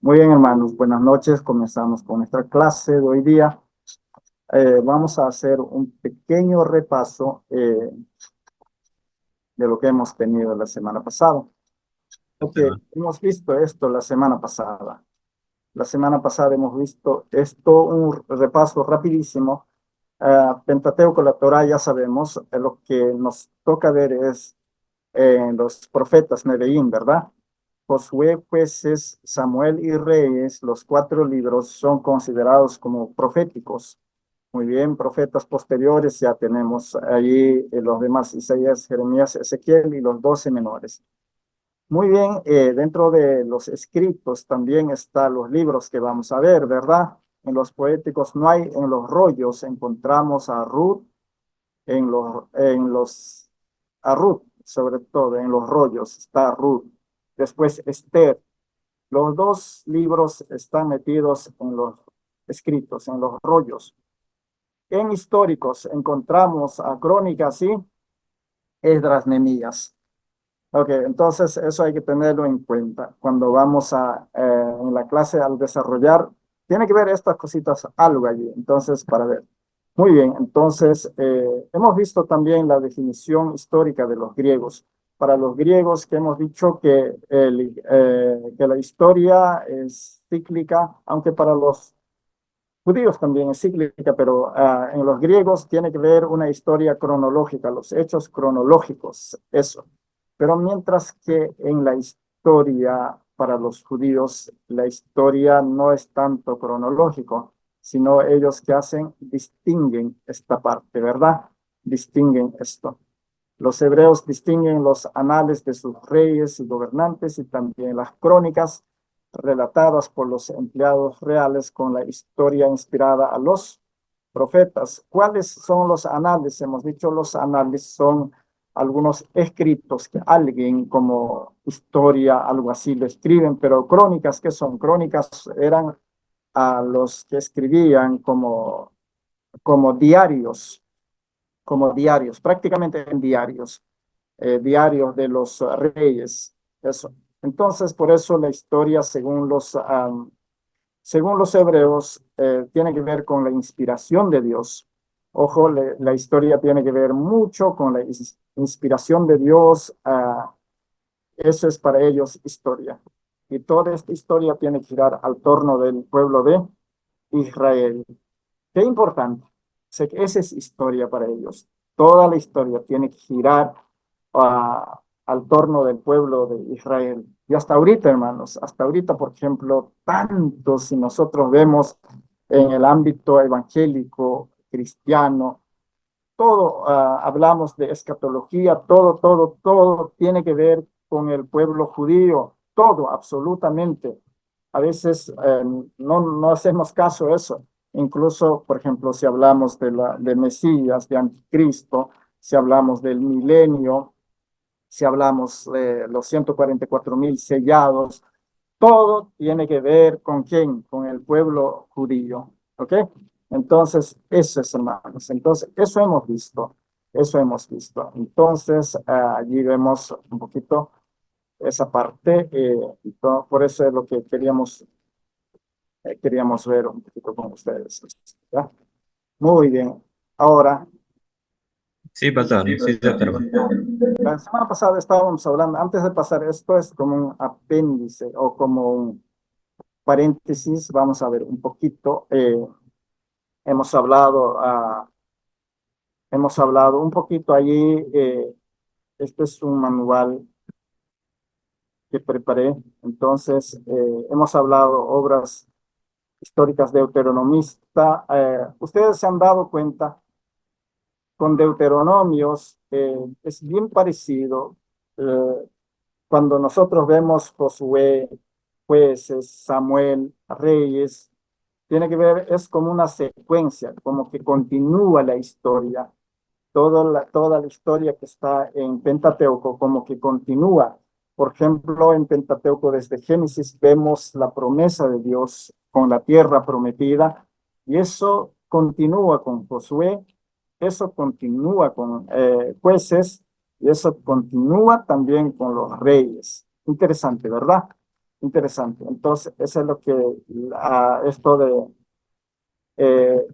Muy bien, hermanos, buenas noches. Comenzamos con nuestra clase de hoy día. Vamos a hacer un pequeño repaso de lo que hemos tenido la semana pasada. Porque Tema. hemos visto esto la semana pasada. La semana pasada hemos visto esto, un repaso rapidísimo. Pentateuco, la Torá, ya sabemos. Lo que nos toca ver es los profetas Nevi'im, ¿verdad? Josué, Jueces, Samuel y Reyes, los cuatro libros son considerados como proféticos. Muy bien, profetas posteriores ya tenemos allí los demás, Isaías, Jeremías, Ezequiel y los 12 menores. Muy bien, dentro de los escritos también están los libros que vamos a ver, ¿verdad? En los poéticos no hay, en los rollos encontramos a Ruth, a Ruth, sobre todo en los rollos está Ruth. Después Esther. Los dos libros están metidos en los escritos, en los rollos. En históricos encontramos a Crónicas y Esdras, Nehemías. Ok, entonces eso hay que tenerlo en cuenta cuando vamos en la clase al desarrollar. Tiene que ver estas cositas algo allí, entonces para ver. Muy bien, entonces hemos visto también la definición histórica de los griegos. Para los griegos que hemos dicho que la historia es cíclica, aunque para los judíos también es cíclica, pero en los griegos tiene que ver una historia cronológica, los hechos cronológicos, eso. Pero mientras que en la historia para los judíos, la historia no es tanto cronológico, sino ellos que hacen, distinguen esta parte, ¿verdad? Distinguen esto. Los hebreos distinguen los anales de sus reyes y gobernantes y también las crónicas relatadas por los empleados reales con la historia inspirada a los profetas. ¿Cuáles son los anales? Hemos dicho los anales son algunos escritos que alguien como historia, algo así lo escriben, pero crónicas, ¿qué son? Crónicas eran a los que escribían como diarios, prácticamente en diarios, diarios de los reyes, eso. Entonces, por eso la historia, según los hebreos, tiene que ver con la inspiración de Dios. Ojo, la historia tiene que ver mucho con la inspiración de Dios. Eso es para ellos historia. Y toda esta historia tiene que girar al torno del pueblo de Israel. Qué importante. Sé que esa es historia para ellos. Toda la historia tiene que girar al torno del pueblo de Israel. Y hasta ahorita, hermanos, hasta ahorita, por ejemplo, tanto si nosotros vemos en el ámbito evangélico, cristiano, todo, hablamos de escatología, todo tiene que ver con el pueblo judío, todo, absolutamente. A veces no hacemos caso a eso. Incluso, por ejemplo, si hablamos de Mesías, de Anticristo, si hablamos del milenio, si hablamos de los 144.000 sellados, todo tiene que ver con quién, con el pueblo judío. ¿Ok? Entonces, eso es, hermanos. Entonces, eso hemos visto. Eso hemos visto. Entonces, allí vemos un poquito esa parte. Por eso es lo que queríamos ver un poquito con ustedes. ¿Ya? Muy bien. Ahora, Sí, pastor. Sí, doctor. la semana pasada estábamos hablando, antes de pasar esto, es como un apéndice o como un paréntesis. Vamos a ver un poquito. Hemos hablado, hemos hablado un poquito allí. Este es un manual que preparé. Entonces, hemos hablado obras históricas deuteronomista. Ustedes se han dado cuenta con Deuteronomios, es bien parecido. Cuando nosotros vemos Josué, Jueces, Samuel, Reyes, tiene que ver, es como una secuencia, como que continúa la historia. Toda la historia que está en Pentateuco como que continúa. Por ejemplo, en Pentateuco desde Génesis vemos la promesa de Dios con la tierra prometida y eso continúa con Josué, eso continúa con Jueces y eso continúa también con los reyes. Interesante, ¿verdad? interesante. Entonces, eso es lo que esto de eh,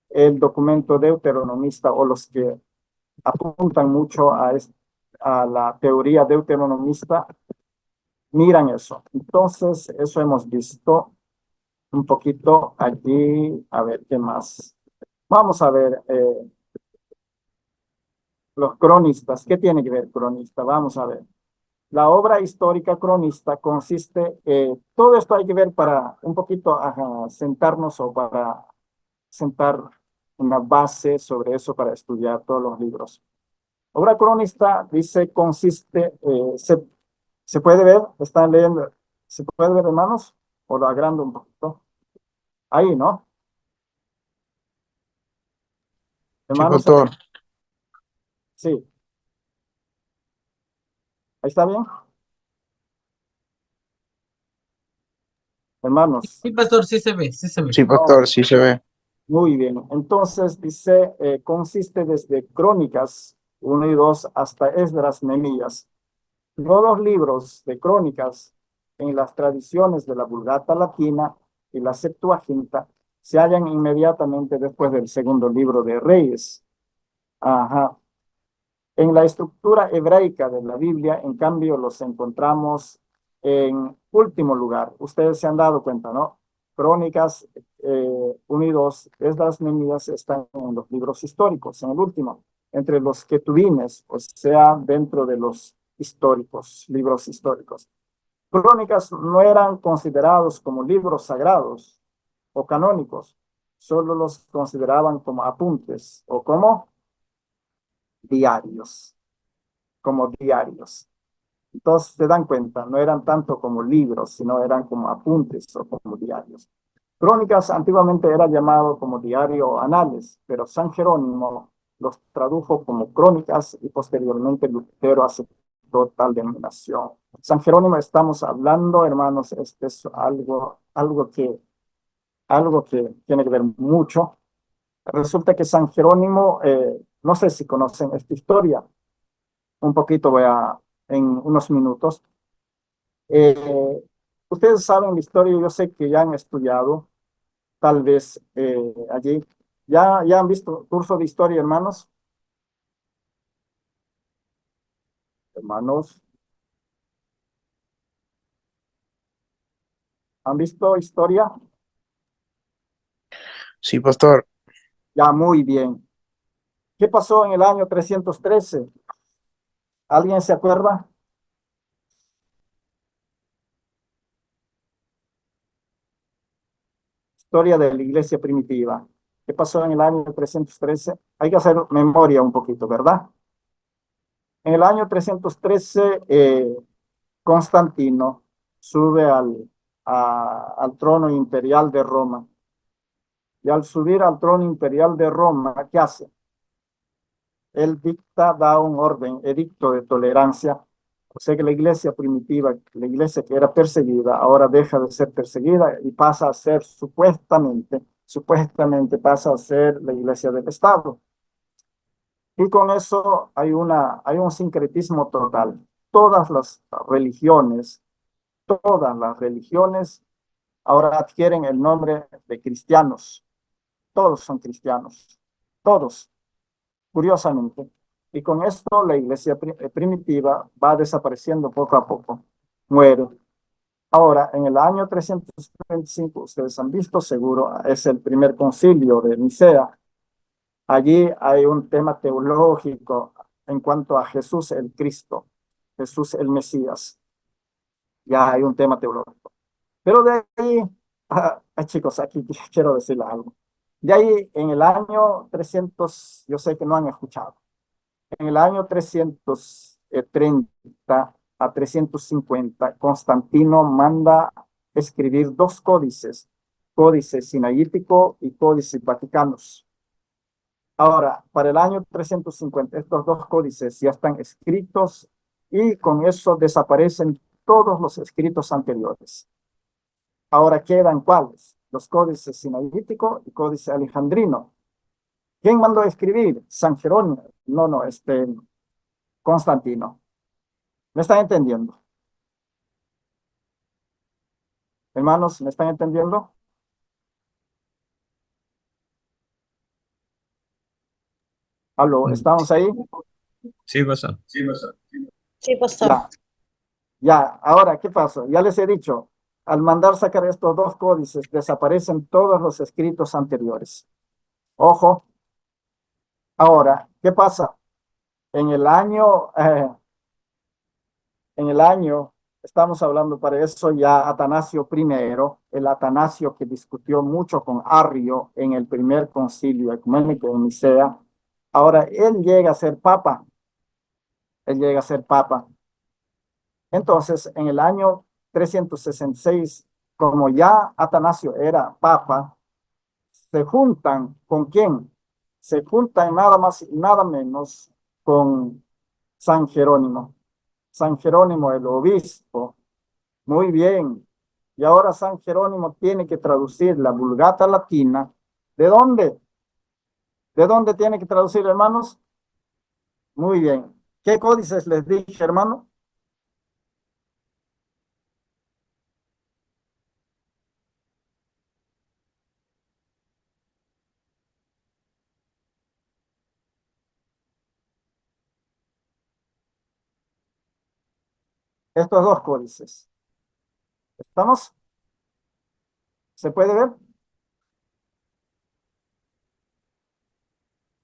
el documento deuteronomista o los que apuntan mucho a la teoría deuteronomista, miran eso. Entonces, eso hemos visto un poquito allí. A ver, ¿qué más? Vamos a ver, los cronistas. ¿Qué tiene que ver cronista? Vamos a ver. La obra histórica cronista consiste, todo esto hay que ver para un poquito sentarnos o para sentar una base sobre eso para estudiar todos los libros. Obra cronista, dice, consiste, se puede ver, están leyendo, ¿se puede ver, hermanos? O lo agrando un poquito. Ahí, ¿no? Sí, Hermanos, pastor. sí, ahí está bien. Hermanos, Sí, pastor, sí se ve, sí se ve. Sí, oh, pastor, sí se ve. muy bien. Entonces, dice, consiste desde Crónicas 1 y 2 hasta Esdras, Nehemías. Los dos libros de crónicas en las tradiciones de la Vulgata Latina y la Septuaginta se hallan inmediatamente después del segundo libro de Reyes. Ajá. En la estructura hebraica de la Biblia, en cambio, los encontramos en último lugar. Ustedes se han dado cuenta, ¿no? Crónicas 1 y 2, Esdras, Nehemías están en los libros históricos, en el último, entre los ketubines, o sea, dentro de los históricos, libros históricos. Crónicas no eran considerados como libros sagrados o canónicos, solo los consideraban como apuntes o como diarios, como diarios. Entonces se dan cuenta, no eran tanto como libros, sino eran como apuntes o como diarios. Crónicas antiguamente era llamado como diario o anales, pero San Jerónimo los tradujo como crónicas y posteriormente Lutero aceptó tal denominación. San Jerónimo estamos hablando, hermanos, este es algo que tiene que ver mucho. Resulta que San Jerónimo, no sé si conocen esta historia, un poquito voy a, en unos minutos. Eh, Ustedes saben la historia, yo sé que ya han estudiado, tal vez allí. ¿Ya han visto curso de historia, hermanos? Hermanos, ¿han visto historia? Sí, pastor. Ya, muy bien. ¿Qué pasó en el año 313? ¿Alguien se acuerda? Historia de la iglesia primitiva. ¿Qué pasó en el año 313? Hay que hacer memoria un poquito, ¿verdad? En el año 313, Constantino sube al trono imperial de Roma. Y al subir al trono imperial de Roma, ¿qué hace? Él dicta, da un orden, edicto de tolerancia. O sea que la iglesia primitiva, la iglesia que era perseguida, ahora deja de ser perseguida y pasa a ser supuestamente pasa a ser la iglesia del Estado. Y con eso hay un sincretismo total. Todas las religiones ahora adquieren el nombre de cristianos. Todos son cristianos, todos, curiosamente. Y con esto la iglesia primitiva va desapareciendo poco a poco, muere. Ahora, en el año 325, ustedes han visto seguro, es el primer concilio de Nicea. Allí hay un tema teológico en cuanto a Jesús el Cristo, Jesús el Mesías. Ya hay un tema teológico. Pero de ahí, chicos, aquí quiero decirles algo. De ahí, en el año 300, yo sé que no han escuchado, en el año 330 a 350, Constantino manda escribir dos códices, Códice Sinaítico y Códice Vaticanos. Ahora, para el año 350, estos dos códices ya están escritos y con eso desaparecen todos los escritos anteriores. Ahora quedan ¿cuáles? Los códices sinaítico y códice alejandrino. ¿Quién mandó a escribir? San Jerónimo. No, Constantino. ¿Me están entendiendo? Hermanos, ¿me están entendiendo? Aló, ¿estamos ahí? Sí, pastor. Sí, pastor. Ya, ya. Ahora, ¿qué pasó? Ya les he dicho, al mandar sacar estos dos códices, desaparecen todos los escritos anteriores. Ojo. Ahora, ¿qué pasa? En el año, estamos hablando para eso ya Atanasio I, el Atanasio que discutió mucho con Arrio en el primer concilio ecuménico de Nicea. Ahora, él llega a ser papa. Él llega a ser papa. Entonces, en el año 366, como ya Atanasio era papa, se juntan ¿con quién? Se juntan nada más y nada menos con San Jerónimo. San Jerónimo, el obispo. Muy bien. Y ahora San Jerónimo tiene que traducir la Vulgata latina. ¿De dónde? ¿De dónde tiene que traducir, hermanos? Muy bien. ¿Qué códices les dije, hermano? Estos dos códices. ¿Estamos? ¿Se puede ver?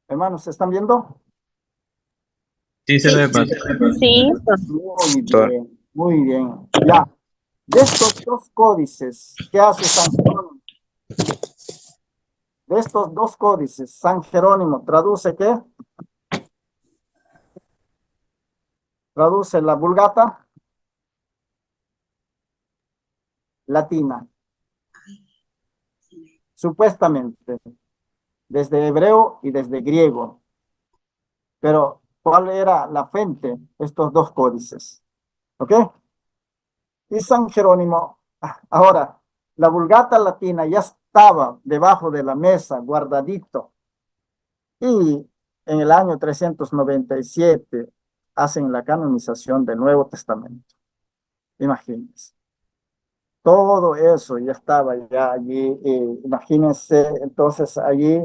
Hermanos, ¿se están viendo? Sí, se ve, pastor. Sí. Muy bien, muy bien. Ya. De estos dos códices, ¿qué hace San Jerónimo? De estos dos códices, San Jerónimo traduce ¿qué? Traduce la Vulgata latina, supuestamente, desde hebreo y desde griego. Pero, ¿cuál era la fuente? Estos dos códices. ¿Ok? Y San Jerónimo, ahora, la Vulgata latina ya estaba debajo de la mesa, guardadito. Y en el año 397 hacen la canonización del Nuevo Testamento. Imagínense. Todo eso ya estaba ya allí. Imagínense, entonces allí,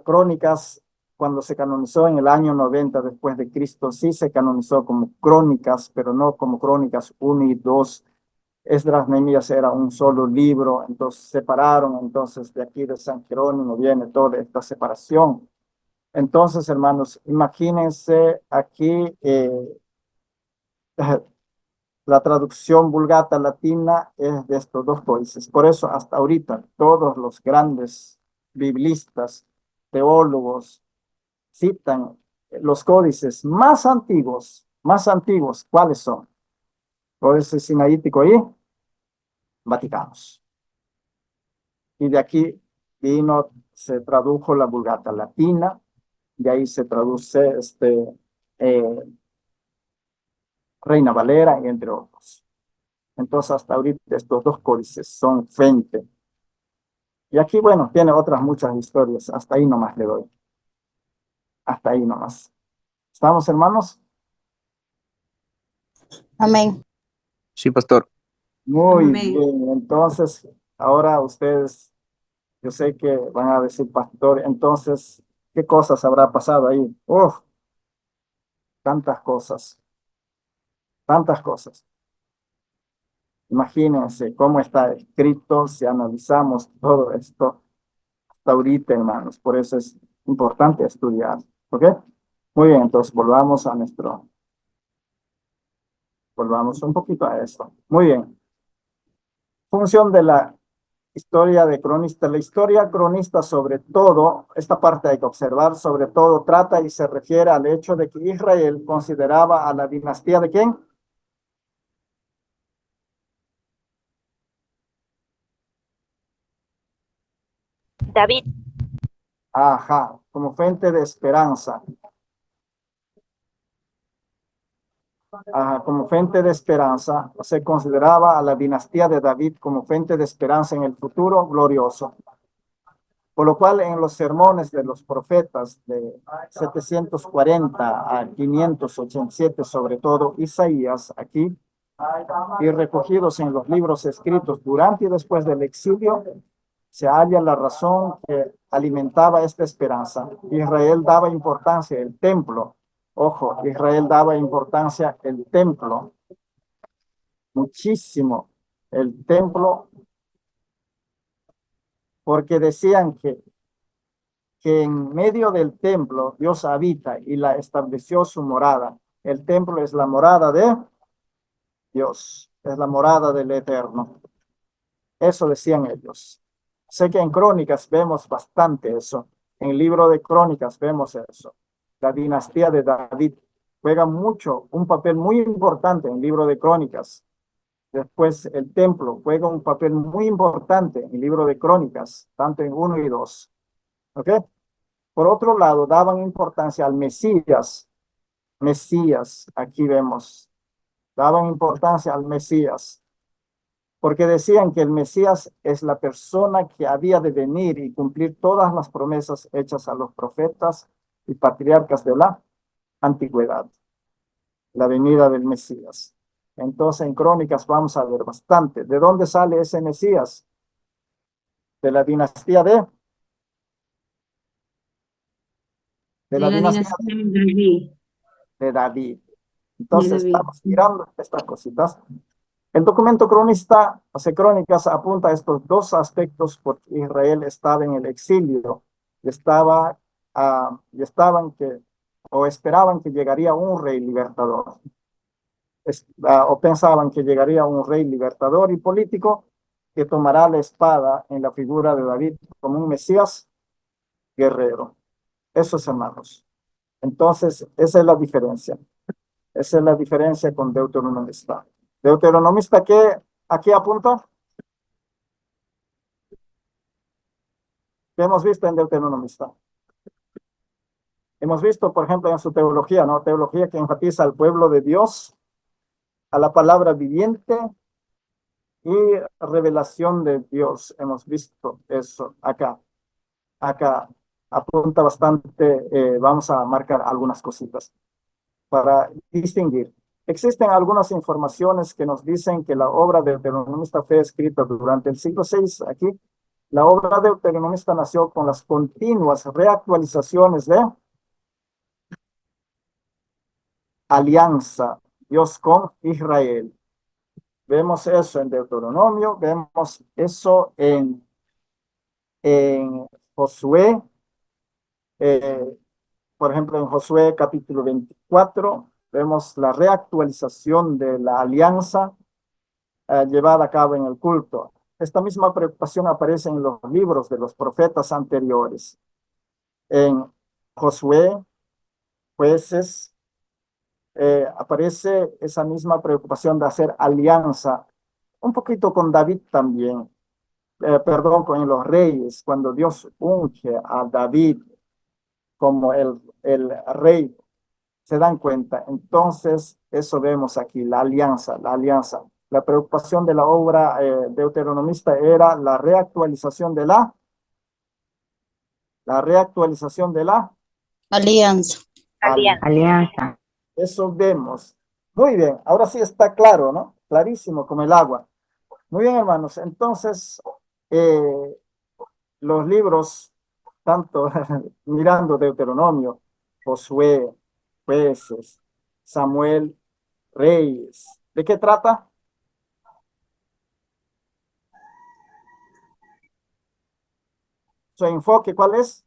Crónicas, cuando se canonizó en el año 90 después de Cristo, sí se canonizó como Crónicas, pero no como Crónicas 1 y 2. Esdras, Nehemías era un solo libro, entonces separaron, entonces de aquí de San Jerónimo viene toda esta separación. Entonces, hermanos, imagínense aquí la traducción vulgata latina es de estos dos códices. Por eso, hasta ahorita, todos los grandes biblistas, teólogos, citan los códices más antiguos, ¿cuáles son? Códice sinaítico y vaticanos. Y de aquí vino, se tradujo la vulgata latina, de ahí se traduce eh, Reina Valera, entre otros. Entonces, hasta ahorita estos dos códices son fuente. Y aquí, bueno, tiene otras muchas historias. Hasta ahí nomás le doy. Hasta ahí nomás. ¿Estamos, hermanos? Amén. Sí, pastor. Muy Amén. bien. Entonces, ahora ustedes, yo sé que van a decir, pastor, entonces, ¿qué cosas habrá pasado ahí? Uf, tantas cosas, tantas cosas. Imagínense cómo está escrito si analizamos todo esto hasta ahorita, hermanos. Por eso es importante estudiar. ¿Ok? Muy bien, entonces volvamos un poquito a esto. Muy bien. Función de la historia de cronista. La historia cronista, sobre todo, esta parte hay que observar, sobre todo trata y se refiere al hecho de que Israel consideraba a la dinastía de ¿quién? David. Ajá, como fuente de esperanza. Como fuente de esperanza, se consideraba a la dinastía de David como fuente de esperanza en el futuro glorioso. Por lo cual en los sermones de los profetas de 740 a 587, sobre todo Isaías, aquí y recogidos en los libros escritos durante y después del exilio, se halla la razón que alimentaba esta esperanza. Israel daba importancia al templo. Ojo, Israel daba importancia al templo, muchísimo el templo, porque decían que en medio del templo Dios habita y la estableció su morada. El templo es la morada de Dios, es la morada del Eterno. Eso decían ellos. Sé que en Crónicas vemos bastante eso. En el libro de Crónicas vemos eso. La dinastía de David juega mucho, un papel muy importante en el libro de Crónicas. Después el templo juega un papel muy importante en el libro de Crónicas, tanto en 1 y 2. ¿Ok? Por otro lado, daban importancia al Mesías. Mesías, aquí vemos. Daban importancia al Mesías, porque decían que el Mesías es la persona que había de venir y cumplir todas las promesas hechas a los profetas y patriarcas de la antigüedad, la venida del Mesías. Entonces en Crónicas vamos a ver bastante. ¿De dónde sale ese Mesías? De la dinastía de la De la dinastía dinastía de David. de David. De Entonces David. estamos mirando estas cositas. El documento cronista, o sea, Crónicas, apunta a estos dos aspectos porque Israel estaba en el exilio y estaban o esperaban que llegaría un rey libertador. O pensaban que llegaría un rey libertador y político que tomará la espada en la figura de David como un Mesías guerrero. Eso es, hermanos. Entonces, esa es la diferencia. Esa es la diferencia con Deuteronomista. Deuteronomista, ¿a qué apunta? ¿Qué hemos visto en Deuteronomista? Hemos visto, por ejemplo, en su teología, ¿no? Teología que enfatiza al pueblo de Dios, a la palabra viviente y revelación de Dios. Hemos visto eso acá. Acá apunta bastante, vamos a marcar algunas cositas para distinguir. Existen algunas informaciones que nos dicen que la obra de Deuteronomista fue escrita durante el siglo VI. Aquí, la obra de Deuteronomista nació con las continuas reactualizaciones de alianza, Dios con Israel. Vemos eso en Deuteronomio, vemos eso en Josué, eh, por ejemplo, en Josué capítulo 24, vemos la reactualización de la alianza llevada a cabo en el culto. Esta misma preocupación aparece en los libros de los profetas anteriores. En Josué, Jueces, aparece esa misma preocupación de hacer alianza, un poquito con David también, perdón, con los reyes, cuando Dios unge a David como el rey, se dan cuenta. Entonces, eso vemos aquí, la alianza, la alianza. La preocupación de la obra deuteronomista era la reactualización de la Alianza. alianza. Alianza. Eso vemos. Muy bien, ahora sí está claro, ¿no? Clarísimo como el agua. Muy bien, hermanos. Entonces, eh, los libros, tanto mirando Deuteronomio, Josué, Jueces, Samuel, Reyes, ¿de qué trata? Su enfoque, ¿cuál es?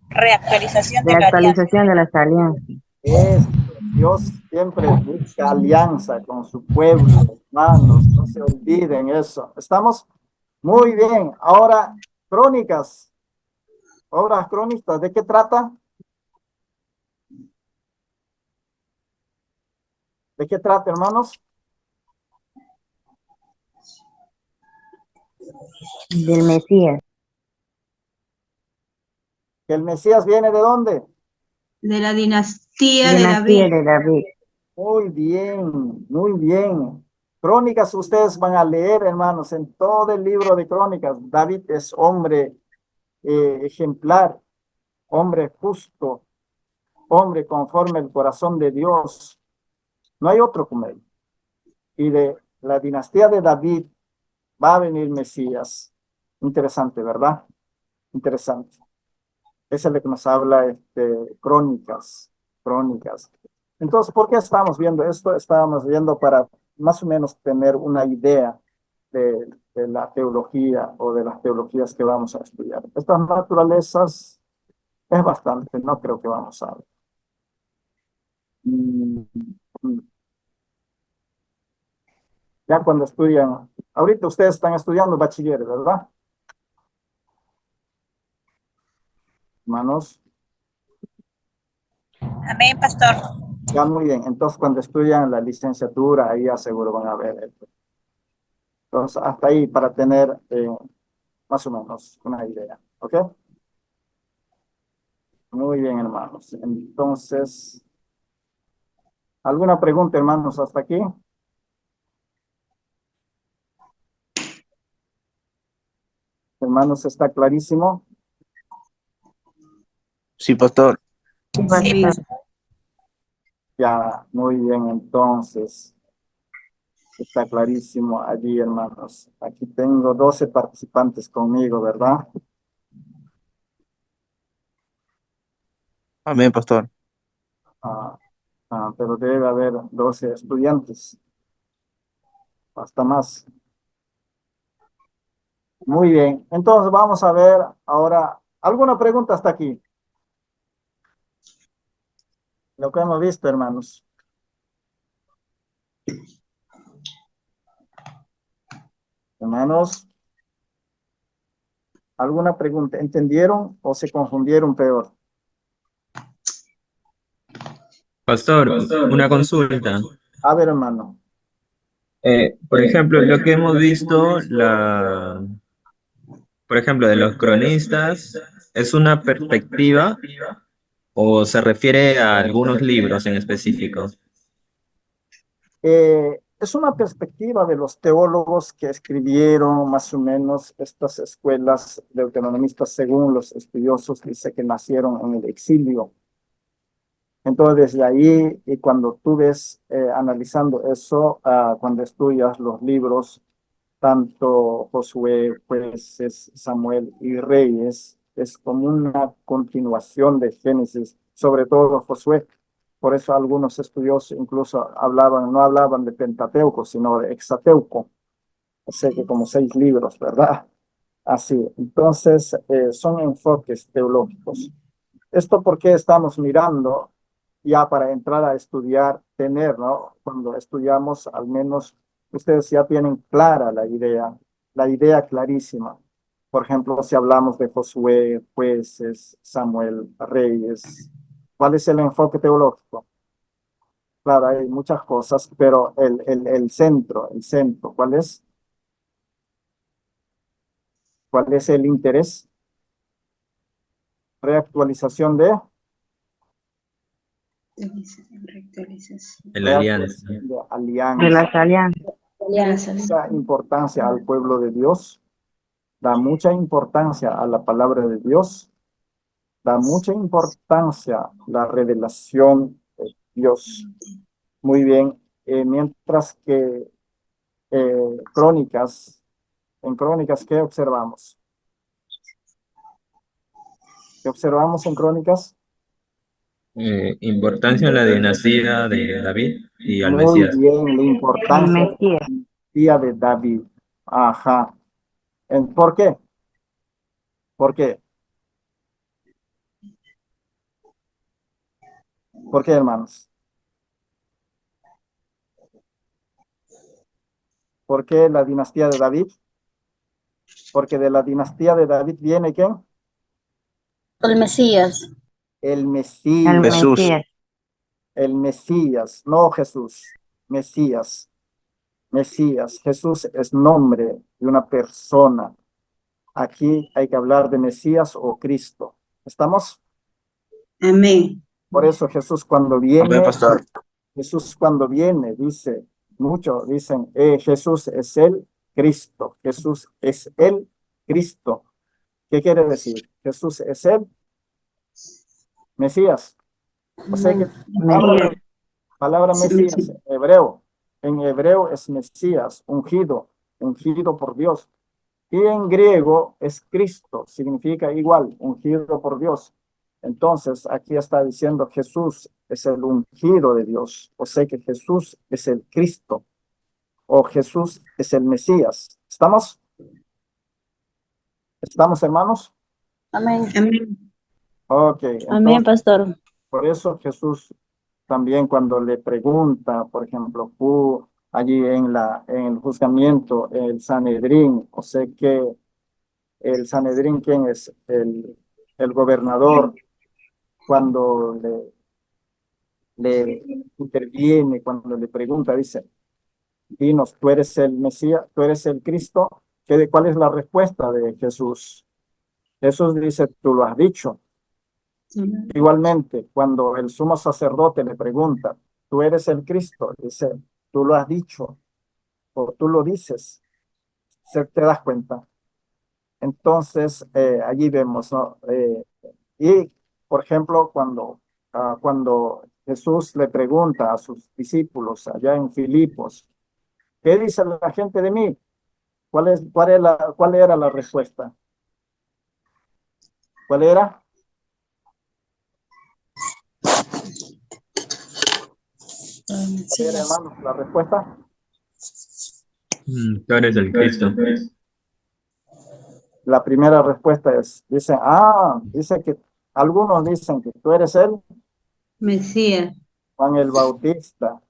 Reactualización de La la alianza. actualización de las alianzas. Es Dios siempre busca alianza con su pueblo, hermanos, no se olviden eso. ¿Estamos? Muy bien. Ahora, crónicas, obras crónicas, ¿de qué trata? ¿De qué trata, hermanos? Del Mesías. ¿Que el Mesías viene de dónde? De la dinastía de David. de David. Muy bien, muy bien. Crónicas ustedes van a leer, hermanos, en todo el libro de Crónicas. David es hombre ejemplar, hombre justo, hombre conforme el corazón de Dios. No hay otro como él. Y de la dinastía de David va a venir Mesías. Interesante, ¿verdad? Interesante. Es el que nos habla Crónicas, Crónicas. Entonces, ¿por qué estamos viendo esto? Estábamos viendo para más o menos tener una idea de la teología o de las teologías que vamos a estudiar. Estas naturalezas es bastante, no creo que vamos a ver. Mm, mm. Ya cuando estudian, ahorita ustedes están estudiando bachiller, ¿verdad? Hermanos, Amén, pastor. ya muy bien. Entonces, cuando estudian la licenciatura, ahí ya seguro van a ver esto. Entonces, hasta ahí para tener más o menos una idea. ¿Ok? Muy bien, hermanos. Entonces, ¿alguna pregunta, hermanos, hasta aquí? Hermanos, ¿está clarísimo? Sí, pastor. Sí, Sí, pastor. pastor. Ya, muy bien, entonces. Está clarísimo allí, hermanos. Aquí tengo 12 participantes conmigo, ¿verdad? Amén, pastor. Ah, pero debe haber 12 estudiantes, hasta más. Muy bien, entonces vamos a ver ahora, ¿alguna pregunta hasta aquí? Lo que hemos visto, hermanos. Hermanos, ¿alguna pregunta? ¿Entendieron o se confundieron peor? Pastor, una consulta. A ver, hermano. Por ejemplo, lo que hemos visto, por ejemplo, de los cronistas, ¿es una perspectiva o se refiere a algunos libros en específico? Es una perspectiva de los teólogos que escribieron más o menos estas escuelas deuteronomistas según los estudiosos, dice que nacieron en el exilio. Entonces, desde ahí, y cuando tú ves analizando eso, cuando estudias los libros, tanto Josué, Jueces, Samuel y Reyes, es como una continuación de Génesis, sobre todo Josué. Por eso algunos estudiosos incluso hablaban, no hablaban de Pentateuco, sino de Hexateuco, o sea que como 6 libros, ¿verdad? Así, entonces son enfoques teológicos. Esto porque estamos mirando ya para entrar a estudiar, tener, ¿no? Cuando estudiamos, al menos ustedes ya tienen clara la idea clarísima. Por ejemplo, si hablamos de Josué, Jueces, Samuel, Reyes, ¿cuál es el enfoque teológico? Claro, hay muchas cosas, pero el centro, ¿cuál es? ¿Cuál es el interés? Reactualización de, Reactualización. En la alianza. reactualización de De alianza. las alianzas. Alianzas. Mucha importancia al pueblo de Dios, da mucha importancia a la palabra de Dios, da mucha importancia a la revelación de Dios. Muy bien, mientras que Crónicas, en Crónicas, ¿qué observamos? ¿Qué observamos en Crónicas? Importancia en la dinastía de David y al Muy Mesías. bien, la El importancia de Mesías. la dinastía de David. Ajá. ¿Por qué? ¿Por qué? ¿Por qué, hermanos? ¿Por qué la dinastía de David? Porque de la dinastía de David viene ¿quién? El Mesías. El El Mesías, Jesús. Mesías. el Mesías, no Jesús, Mesías, Mesías. Jesús es nombre de una persona. Aquí hay que hablar de Mesías o Cristo. ¿Estamos? Amén. Por eso Amén, pastor. Jesús cuando viene, dice, muchos dicen, Jesús es el Cristo, Jesús es el Cristo. ¿Qué quiere decir? Jesús es el Mesías. O sea que Mesías. palabra Mesías Mesías. en hebreo es Mesías, ungido por Dios. Y en griego es Cristo, significa igual, ungido por Dios. Entonces, aquí está diciendo Jesús es el ungido de Dios. O sea que Jesús es el Cristo o Jesús es el Mesías. ¿Estamos? ¿Estamos, hermanos? Amén. Amén. Ok, Amén, entonces, pastor. por eso Jesús también cuando le pregunta, por ejemplo, allí en el juzgamiento, el Sanedrín, o sea que el Sanedrín, ¿quién es? El gobernador, cuando le interviene, cuando le pregunta, dice, dinos, ¿tú eres el Mesías? ¿Tú eres el Cristo? ¿Cuál es la respuesta de Jesús? Jesús dice, tú lo has dicho. Igualmente, cuando el sumo sacerdote le pregunta, ¿tú eres el Cristo? Dice, tú lo has dicho o tú lo dices. ¿Te das cuenta? Entonces, allí vemos, ¿no? Y, por ejemplo, cuando Jesús le pregunta a sus discípulos allá en Filipos, ¿qué dice la gente de mí? ¿Cuál era la respuesta? ¿Cuál era? ¿Cuál era, hermano? La respuesta. Tú eres el Cristo. La primera respuesta dice que algunos dicen que tú eres él, Mesías. Juan el Bautista.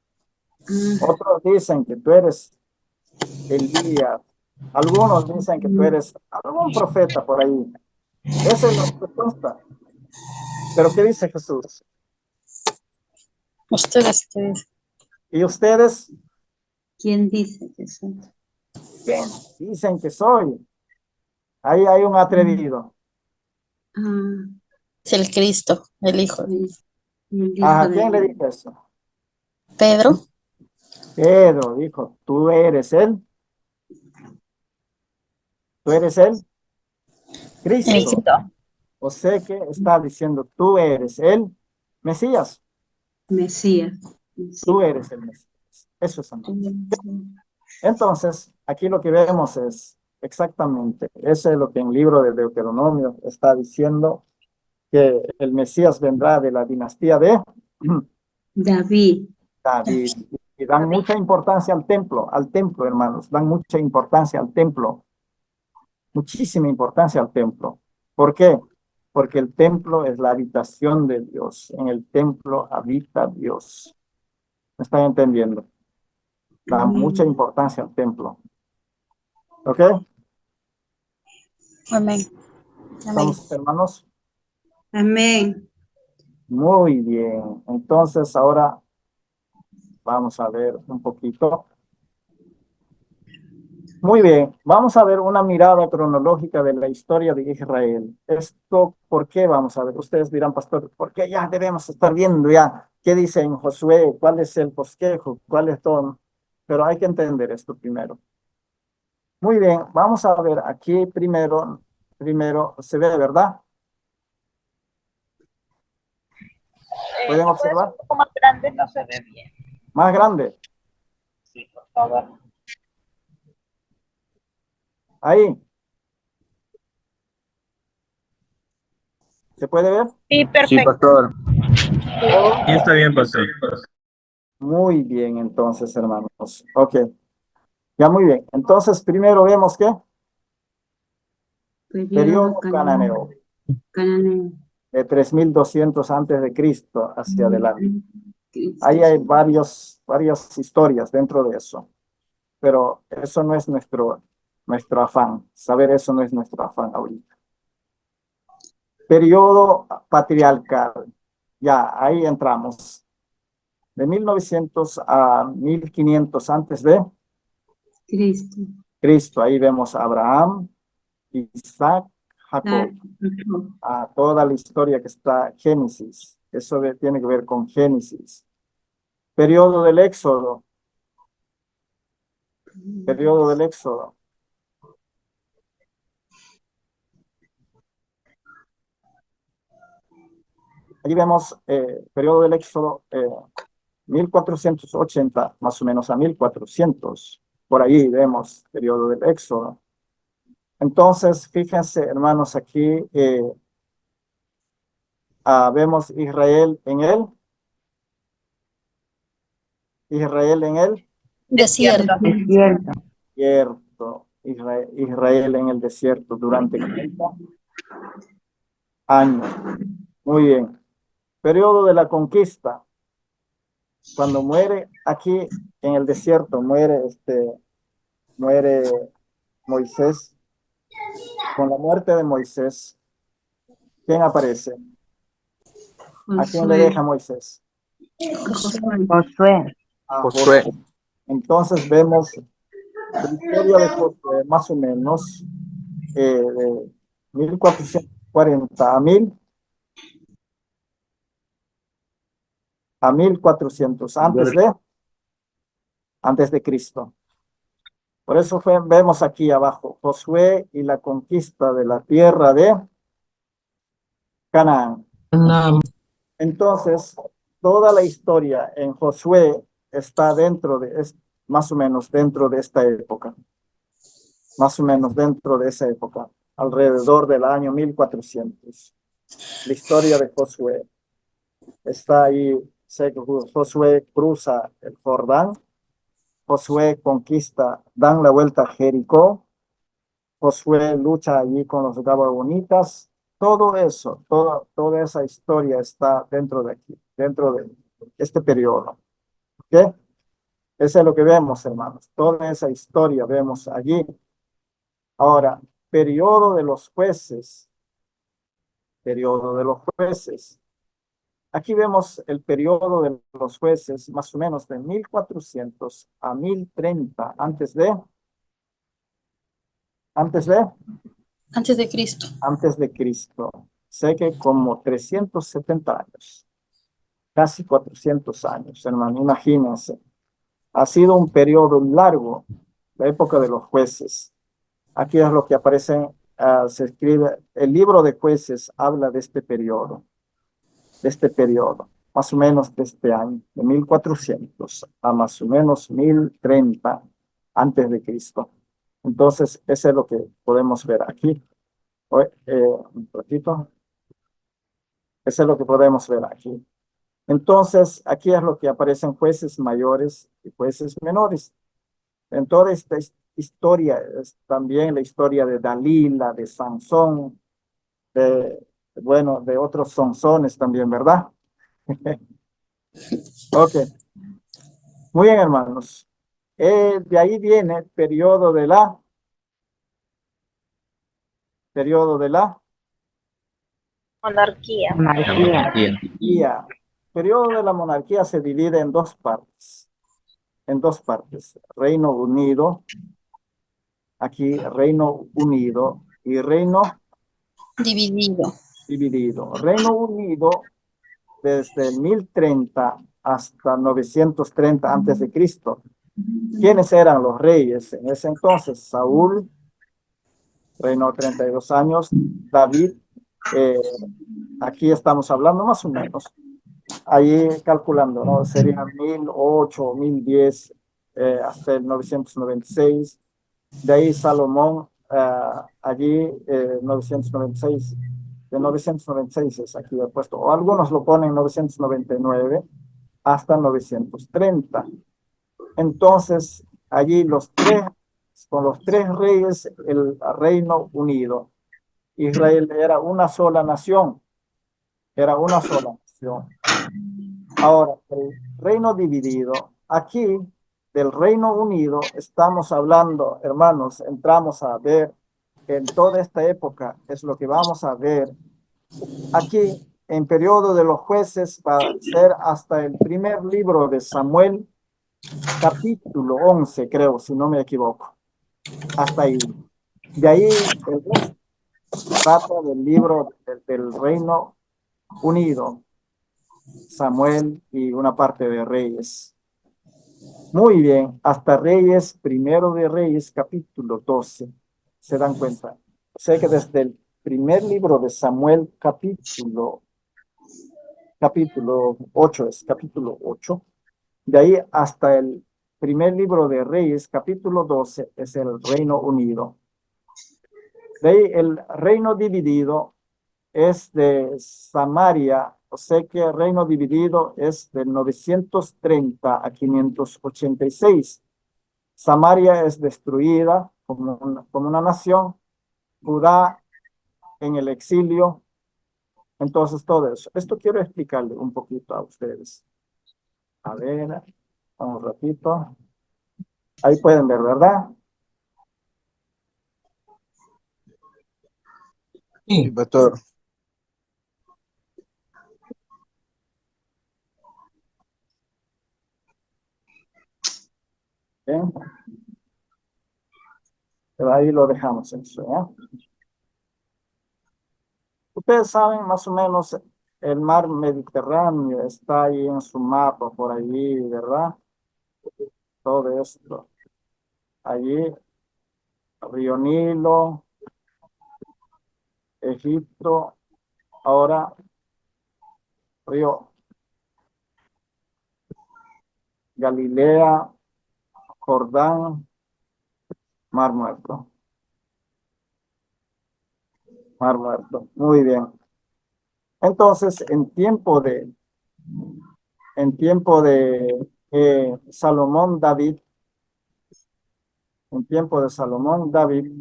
Ah, Otros dicen que tú eres Elías. Algunos dicen que tú eres algún profeta por ahí. Esa es la respuesta. Pero ¿qué dice Jesús? Ustedes, ¿qué dicen? ¿Y ustedes ¿quién dice que soy? quién dicen que soy? Ahí hay un atrevido. Ah, Es el Cristo, el Hijo. el Hijo ¿A de quién le Dios. dice eso? Pedro, Pedro dijo, tú eres él, tú eres él, el Cristo. Cristo. O sea que está diciendo, tú eres el Mesías, Mesías. tú Mesías. eres el Mesías. Eso es amor. Entonces, aquí lo que vemos es exactamente, eso es lo que en el libro de Deuteronomio está diciendo, que el Mesías vendrá de la dinastía de David. David. Y dan mucha importancia al templo, hermanos, dan mucha importancia al templo, muchísima importancia al templo. ¿Por qué? Porque el templo es la habitación de Dios. En el templo habita Dios. ¿Me están entendiendo? Da mucha Amén. importancia al templo. ¿Ok? Amén. Amén. ¿Estamos, hermanos? Amén. Muy bien. Entonces, ahora vamos a ver un poquito. Muy bien, vamos a ver una mirada cronológica de la historia de Israel. Esto, ¿por qué vamos a ver? Ustedes dirán, pastor, ¿por qué ya debemos estar viendo ya qué dice en Josué? ¿Cuál es el bosquejo? ¿Cuál es todo? Pero hay que entender esto primero. Muy bien, vamos a ver aquí primero se ve, ¿verdad? ¿Pueden Puede ser observar? un poco más grande, no se ve bien. Más grande, Sí, por favor. ahí, ¿se puede ver? Sí, Sí, perfecto. pastor. ¿Todo? Y está bien, pastor. Muy bien, entonces, hermanos. Ok, ya muy bien. Entonces, primero vemos que Periodo periodo cananeo. cananeo. De 3200 antes de Cristo hacia adelante. Cristo, Ahí hay sí. varias historias dentro de eso, pero eso no es nuestro afán. Saber eso no es nuestro afán ahorita. Periodo patriarcal. Ya, ahí entramos. De 1900 a 1500 antes de Cristo. Cristo. Ahí vemos a Abraham, Isaac, Ah, Jacob. A toda la historia que está Génesis. Eso tiene que ver con Génesis. Periodo del Éxodo. Periodo del Éxodo. Allí vemos periodo del Éxodo 1480 más o menos a 1400. Por ahí vemos periodo del Éxodo. Entonces, fíjense, hermanos, aquí vemos Israel en él. Israel en él. Desierto. Desierto. Desierto. Israel en el desierto durante 40 años. Muy bien. Periodo de la conquista. Cuando muere aquí en el desierto, muere Moisés. Con la muerte de Moisés, ¿quién aparece? ¿A quién le deja Moisés? Josué. A Josué. Josué. Entonces vemos la historia de Josué, más o menos, de 1440 a 1400, antes de Cristo. Por eso vemos aquí abajo, Josué y la conquista de la tierra de Canaán. Entonces, toda la historia en Josué está más o menos dentro de esta época. Más o menos dentro de esa época, alrededor del año 1400. La historia de Josué está ahí. Josué cruza el Jordán. Josué conquista, dan la vuelta a Jericó. Josué lucha allí con los Gabaonitas. Todo eso, toda esa historia está dentro de aquí, dentro de este periodo. ¿Ok? Eso es lo que vemos, hermanos. Toda esa historia vemos allí. Ahora, periodo de los jueces. Periodo de los jueces. Aquí vemos el periodo de los jueces, más o menos de 1400 a 1030 antes Antes de Cristo. de Cristo. Sé que como 370 años, casi 400 años, hermano, imagínense. Ha sido un periodo largo, la época de los jueces. Aquí es lo que aparece, se escribe, el libro de jueces habla de este periodo, más o menos de este año, de 1400 a más o menos 1030 antes de Cristo. Entonces, eso es lo que podemos ver aquí. Un ratito. Eso es lo que podemos ver aquí. Entonces, aquí es lo que aparecen jueces mayores y jueces menores. En toda esta historia es también la historia de Dalila, de Sansón, de otros Sansones también, ¿verdad? Ok, muy bien, hermanos. De ahí viene el periodo de la Monarquía. La Monarquía. monarquía. monarquía. Periodo de la monarquía se divide en dos partes. Reino Unido, aquí Reino Unido y Reino Dividido. dividido. Reino Unido desde 1030 hasta 930 antes de Cristo. ¿Quiénes eran los reyes en ese entonces? Saúl reinó 32 años. David, aquí estamos hablando más o menos, ahí calculando, ¿no? Serían 1008 o 1010 hasta el 996. De ahí Salomón, allí 996. De 996 es aquí he puesto, o algunos lo ponen 999 hasta 930. Entonces, allí con los tres reyes, el Reino Unido. Israel era una sola nación, era una sola nación. Ahora, el reino dividido, aquí del Reino Unido estamos hablando, hermanos, entramos a ver en toda esta época, es lo que vamos a ver aquí en periodo de los jueces, va a ser hasta el primer libro de Samuel, capítulo 11, creo, si no me equivoco. Hasta ahí. De ahí el resto trata del libro del Reino Unido, Samuel y una parte de Reyes. Muy bien, hasta Reyes, primero de Reyes, capítulo 12. ¿Se dan cuenta? O sea que desde el primer libro de Samuel, capítulo capítulo 8 es capítulo 8. De ahí hasta el primer libro de Reyes, capítulo 12, es el Reino Unido. De ahí el reino dividido es de Samaria, o sea que el reino dividido es de 930 a 586. Samaria es destruida como una nación, Judá en el exilio, entonces todo eso. Esto quiero explicarle un poquito a ustedes. A ver, un ratito. Ahí pueden ver, ¿verdad? Sí, pastor. Bien. Pero ahí lo dejamos eso, ¿ya? Ustedes saben más o menos el mar Mediterráneo está ahí en su mapa por allí, ¿verdad? Todo esto. Allí, Río Nilo, Egipto, ahora Río Galilea, Jordán, Mar Muerto. Mar Muerto. Muy bien. Entonces, Salomón David, en tiempo de Salomón David,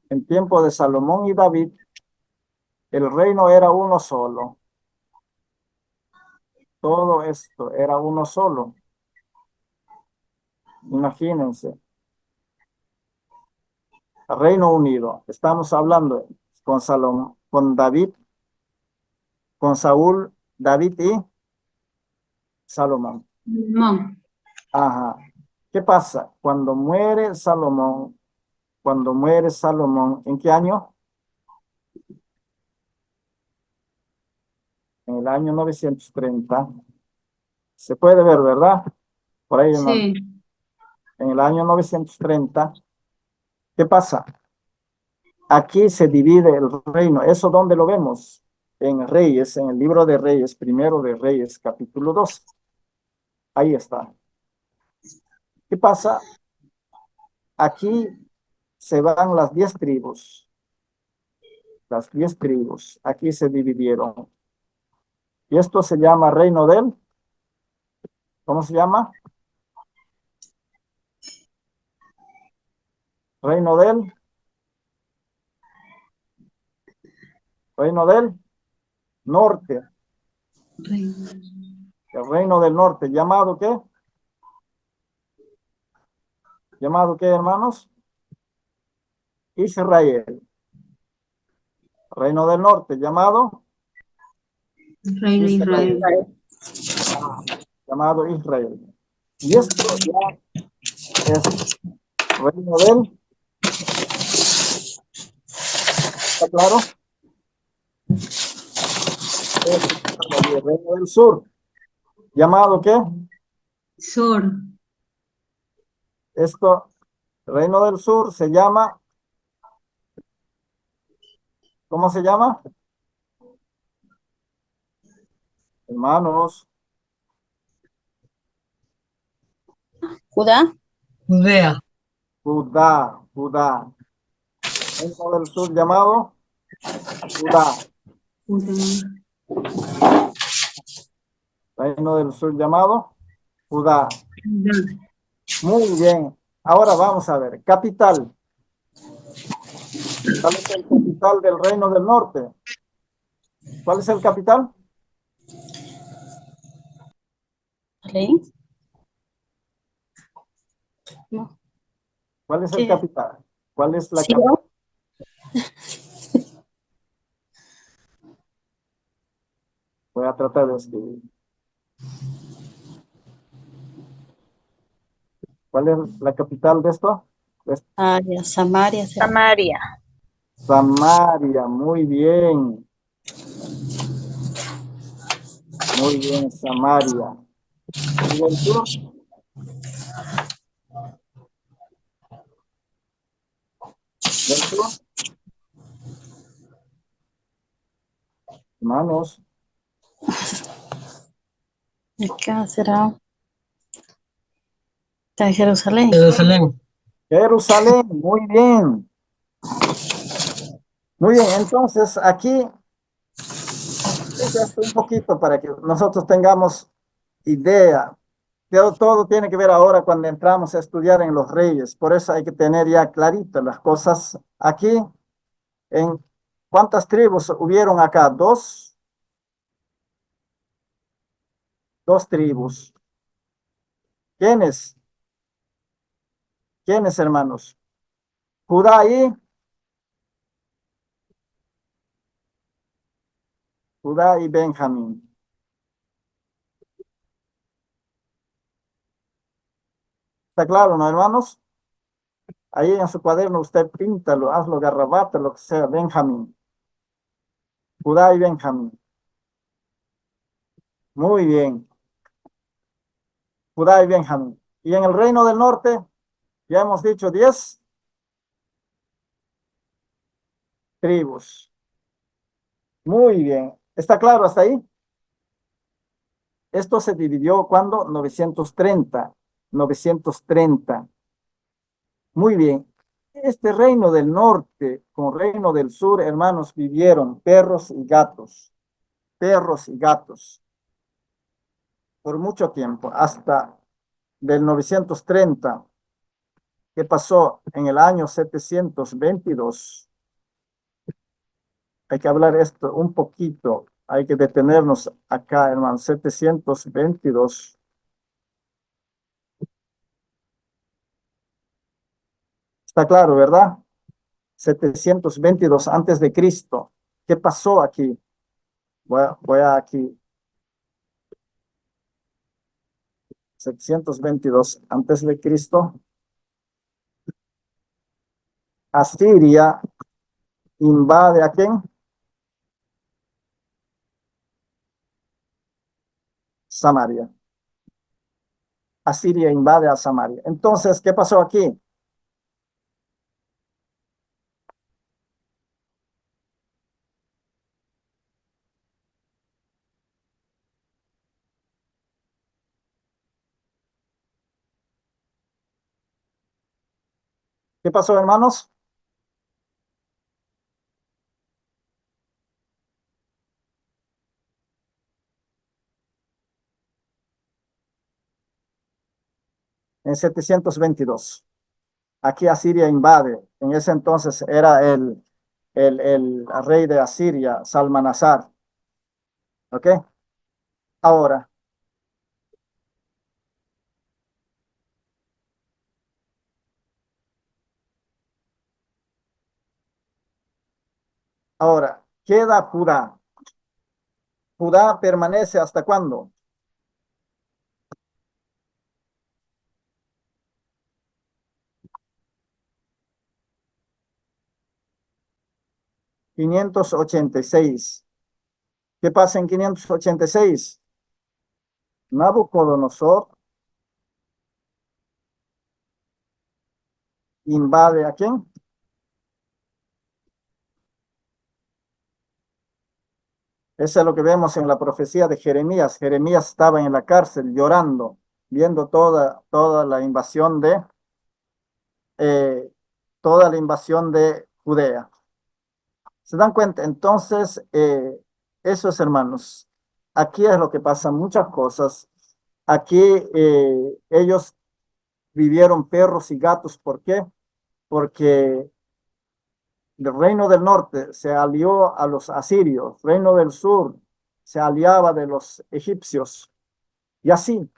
en tiempo de Salomón y David, el reino era uno solo. Todo esto era uno solo. Imagínense. Reino Unido. Estamos hablando con Salomón, con David, con Saúl, David y Salomón. No. Ajá. ¿Qué pasa? Cuando muere Salomón, ¿en qué año? En el año 930. Se puede ver, ¿verdad? Por ahí, Sí. en el año 930. ¿Qué pasa? Aquí se divide el reino. ¿Eso dónde lo vemos? En Reyes, en el libro de Reyes, primero de Reyes, capítulo 2. Ahí está. ¿Qué pasa? Aquí se van las 10 tribus. Las 10 tribus. Aquí se dividieron. Y esto se llama reino del. ¿Cómo se llama? Reino del. Reino del norte. Reino. El reino del norte. ¿Llamado qué? ¿Llamado qué, hermanos? Israel. Reino del norte. ¿Llamado? Reino Israel. Israel. Llamado Israel. Y esto ya es reino del. ¿Está claro? El reino del sur. ¿Llamado qué? Sur. Esto, reino del sur se llama. ¿Cómo se llama? Hermanos. Judá, Judea. Judá. Judá. Reino del sur llamado Judá. Judá. Reino del sur llamado Judá. Judá. Muy bien. Ahora vamos a ver. Capital. ¿Cuál es el capital del reino del norte? ¿Cuál es el capital? ¿vale? No, ¿Cuál es el ¿qué? capital? ¿Cuál es la ¿Sí, capital? no? Voy a tratar de escribir. ¿Cuál es la capital de esto? Ah, ya, Samaria será. Samaria. Samaria. Muy bien. Muy bien, Samaria. ¿Y del sur? ¿Del sur? Hermanos, Acá será. Está en Jerusalén. Jerusalén, muy bien. Muy bien, entonces aquí explico esto un poquito para que nosotros tengamos idea. Todo tiene que ver ahora cuando entramos a estudiar en los reyes. Por eso hay que tener ya clarito las cosas. Aquí, ¿en cuántas tribus hubieron acá? Dos tribus. ¿Quiénes? ¿Quiénes, hermanos? Judá y Benjamín. ¿Está claro, no, hermanos? Ahí en su cuaderno usted píntalo, hazlo garrabata, lo que sea, Benjamín. Judá y Benjamín. Muy bien. Judá y Benjamín. Y en el reino del norte, ya hemos dicho 10 tribus. Muy bien. ¿Está claro hasta ahí? Esto se dividió cuando 930. Muy bien. Este reino del norte con reino del sur, hermanos, vivieron perros y gatos, por mucho tiempo, hasta del 930, que pasó en el año 722. Hay que hablar esto un poquito, hay que detenernos acá, hermano, 722. Está claro, ¿verdad? 722 antes de Cristo. ¿Qué pasó aquí? Voy a aquí. 722 antes de Cristo. Asiria invade ¿a quién? Samaria. Asiria invade a Samaria. Entonces, ¿qué pasó aquí? ¿Qué pasó, hermanos? En 722. Aquí Asiria invade. En ese entonces era el rey de Asiria, Salmanasar. ¿Ok? Ahora, queda Judá. Judá permanece ¿hasta cuándo? 586. ¿Qué pasa en 586? Nabucodonosor invade ¿a quién? Eso es lo que vemos en la profecía de Jeremías. Jeremías estaba en la cárcel llorando, viendo toda la invasión eh, toda la invasión de Judea. ¿Se dan cuenta? Entonces, esos hermanos, aquí es lo que pasa, muchas cosas. Aquí ellos vivieron perros y gatos. ¿Por qué? Porque el reino del norte se alió a los asirios, reino del sur se aliaba de los egipcios, y así,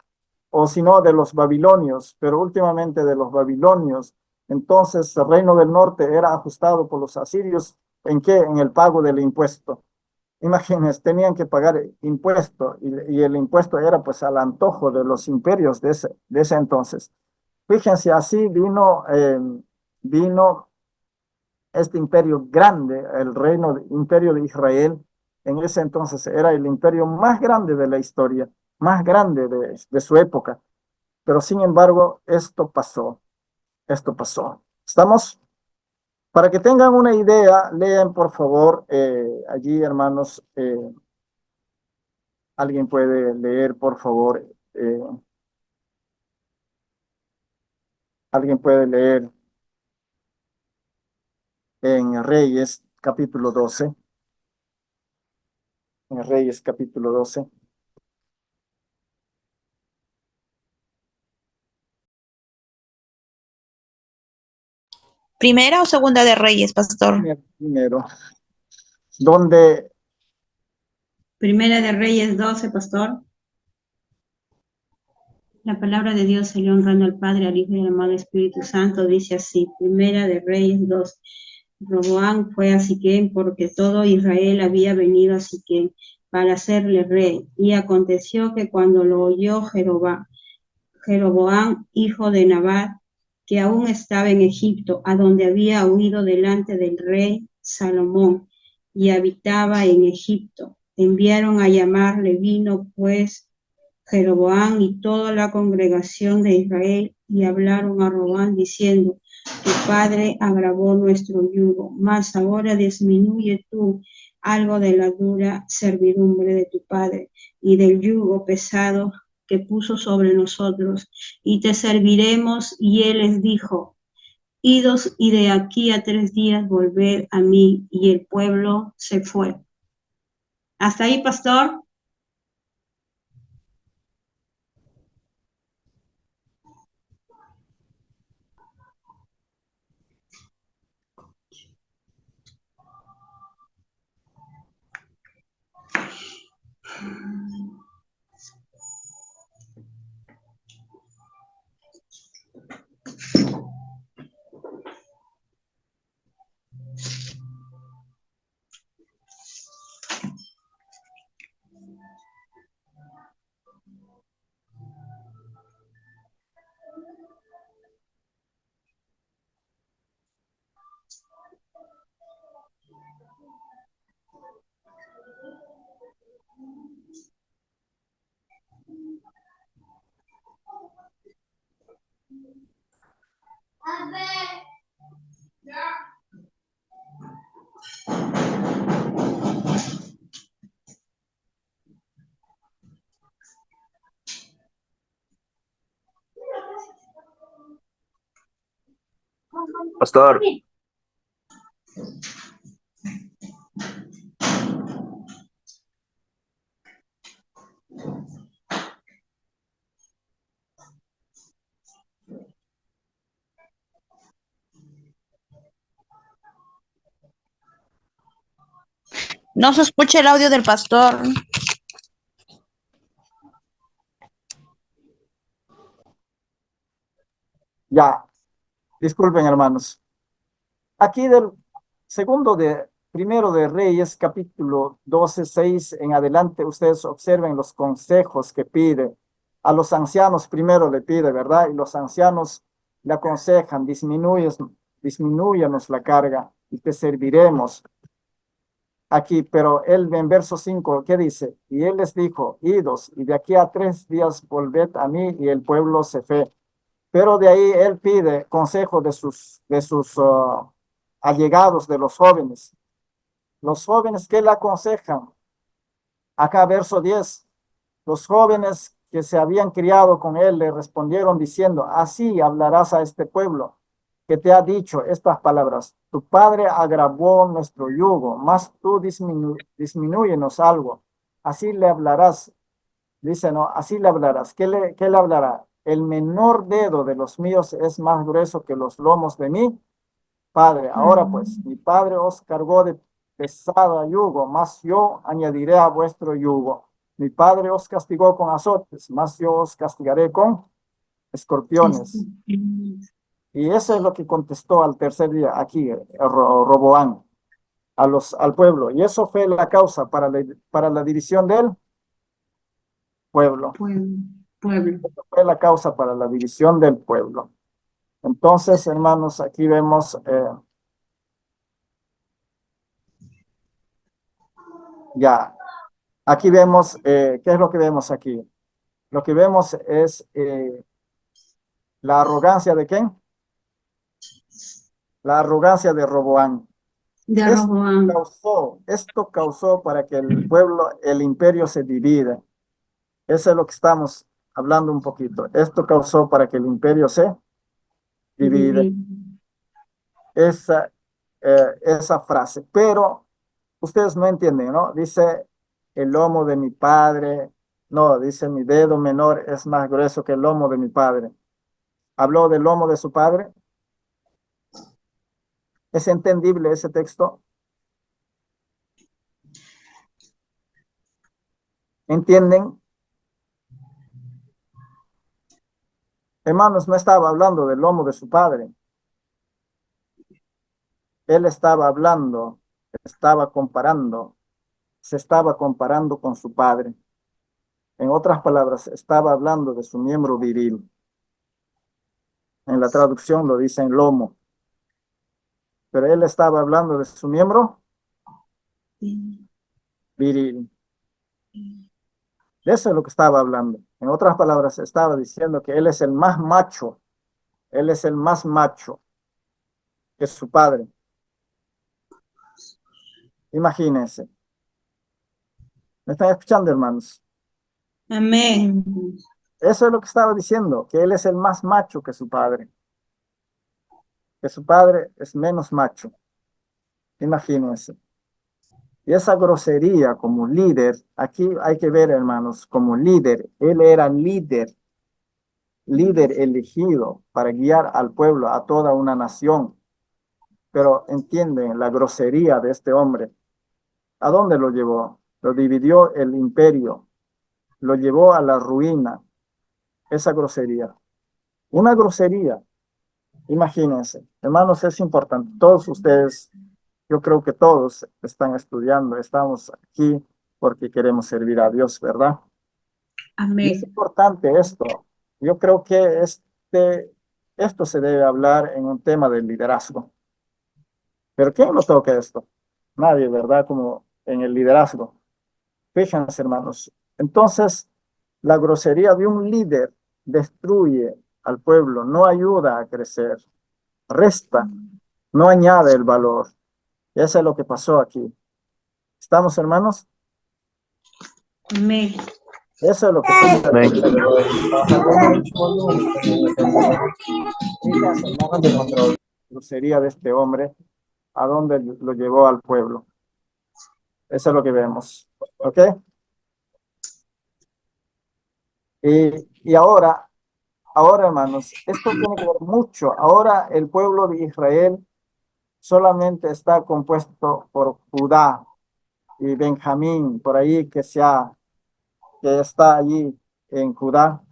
o si no, de los babilonios, pero últimamente de los babilonios. Entonces, el reino del norte era ajustado por los asirios. ¿En qué? En el pago del impuesto. Imagínense, tenían que pagar impuesto y el impuesto era pues al antojo de los imperios de ese entonces. Fíjense, así vino este imperio grande, el imperio de Israel. En ese entonces era el imperio más grande de la historia, más grande de su época. Pero sin embargo, esto pasó. ¿Estamos? Para que tengan una idea, lean por favor allí, hermanos, alguien puede leer, por favor, alguien puede leer en Reyes capítulo 12, en Reyes capítulo 12. ¿Primera o segunda de Reyes, pastor? Primero, donde Primera de Reyes 12, pastor. La palabra de Dios salió honrando al Padre, al Hijo y al amado Espíritu Santo. Dice así, Primera de Reyes 12. Roboam fue a Siquem porque todo Israel había venido a Siquem para hacerle rey. Y aconteció que cuando lo oyó Jeroboam, hijo de Nabat, que aún estaba en Egipto, a donde había huido delante del rey Salomón, y habitaba en Egipto, enviaron a llamarle. Vino pues Jeroboam y toda la congregación de Israel y hablaron a Roboam diciendo: tu padre agravó nuestro yugo, mas ahora disminuye tú algo de la dura servidumbre de tu padre y del yugo pesado que puso sobre nosotros, y te serviremos. Y él les dijo: idos y de aquí a 3 días volved a mí. Y el pueblo se fue. Hasta ahí, pastor. Pastor, No se escucha el audio del pastor. ya, disculpen hermanos, aquí del primero de Reyes, capítulo 12 6 en adelante, ustedes observen los consejos que pide. A los ancianos primero le pide, ¿verdad? Y los ancianos le aconsejan: disminúyanos la carga y te serviremos. Aquí, pero él en verso 5, ¿qué dice? Y él les dijo: idos, y de aquí a 3 días volved a mí. Y el pueblo se fue. Pero de ahí él pide consejo de sus allegados, de los jóvenes. Los jóvenes que le aconsejan. Acá verso 10, los jóvenes que se habían criado con él le respondieron diciendo: así hablarás a este pueblo que te ha dicho estas palabras: tu padre agravó nuestro yugo, mas tú disminúyenos algo. Así le hablarás. Dice, no, así le hablarás. ¿Qué le hablará? El menor dedo de los míos es más grueso que los lomos de mi padre. Ahora pues, mi padre os cargó de pesada yugo, mas yo añadiré a vuestro yugo. Mi padre os castigó con azotes, mas yo os castigaré con escorpiones. Y eso es lo que contestó al tercer día aquí Roboán al pueblo. Y eso fue la causa para la división del pueblo. Pueblo. Fue la causa para la división del pueblo. Entonces, hermanos, aquí vemos, ya, aquí vemos, ¿qué es lo que vemos aquí? Lo que vemos es la arrogancia de ¿quién? La arrogancia de Roboán. de Esto Roboam. esto causó para que el pueblo, el imperio se divida. Eso es lo que estamos hablando un poquito. Esto causó para que el imperio se divida. Esa frase. Pero ustedes no entienden, ¿no? Dice el lomo de mi padre. No, dice mi dedo menor es más grueso que el lomo de mi padre. ¿Habló del lomo de su padre? ¿Es entendible ese texto? ¿Entienden? Hermanos, no estaba hablando del lomo de su padre. Él estaba hablando, estaba comparando, se estaba comparando con su padre. En otras palabras, estaba hablando de su miembro viril. En la traducción lo dice en lomo, pero él estaba hablando de su miembro viril. De eso es lo que estaba hablando. En otras palabras, estaba diciendo que él es el más macho, él es el más macho que su padre. Imagínense. ¿Me están escuchando, hermanos? Amén. Eso es lo que estaba diciendo, que él es el más macho que su padre es menos macho. Imagínense. Y esa grosería como líder, aquí hay que ver, hermanos, como líder, él era líder elegido para guiar al pueblo, a toda una nación. Pero entienden la grosería de este hombre. ¿A dónde lo llevó? Lo dividió el imperio, lo llevó a la ruina, esa grosería. Una grosería, imagínense. Hermanos, es importante. Todos ustedes, yo creo que todos están estudiando, estamos aquí porque queremos servir a Dios, ¿verdad? Y es Amén. importante esto. Yo creo que esto se debe hablar en un tema del liderazgo. Pero ¿quién no toca esto? Nadie, ¿verdad? Como en el liderazgo. Fíjense, hermanos. Entonces, la grosería de un líder destruye al pueblo, no ayuda a crecer, resta, no añade el valor. Y eso es lo que pasó aquí. ¿Estamos, hermanos? Amén. Eso es lo que pasó. Amén. Fíjense, hermanos, la grosería de este hombre, a dónde lo llevó al pueblo. Eso es lo que vemos. ¿Ok? Y ahora, hermanos, esto tiene que ver mucho. Ahora el pueblo de Israel solamente está compuesto por Judá y Benjamín, por ahí que está allí en Judá.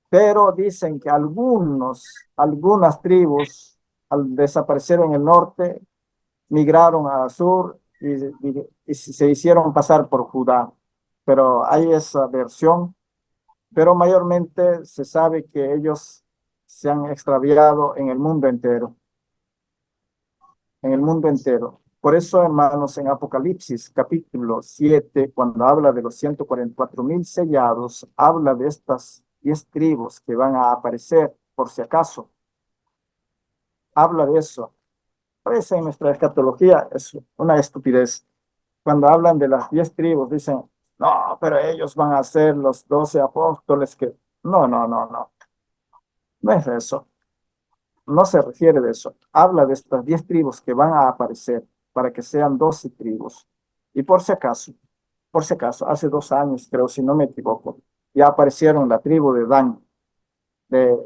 Pero dicen que algunas tribus, al desaparecer en el norte, migraron al sur y se hicieron pasar por Judá. Pero hay esa versión, pero mayormente se sabe que ellos se han extraviado en el mundo entero, en el mundo entero. Por eso, hermanos, en Apocalipsis capítulo 7, cuando habla de los 144,000 sellados, habla de estas 10 tribus que van a aparecer, por si acaso. Habla de eso. A veces en nuestra escatología es una estupidez. Cuando hablan de las 10 tribus, dicen, no, pero ellos van a ser los 12 apóstoles que... No, no, no, no. No es eso. No se refiere de eso. Habla de estas 10 tribus que van a aparecer para que sean 12 tribus. Y por si acaso, hace 2 años, creo, si no me equivoco, ya aparecieron la tribu de Dan. De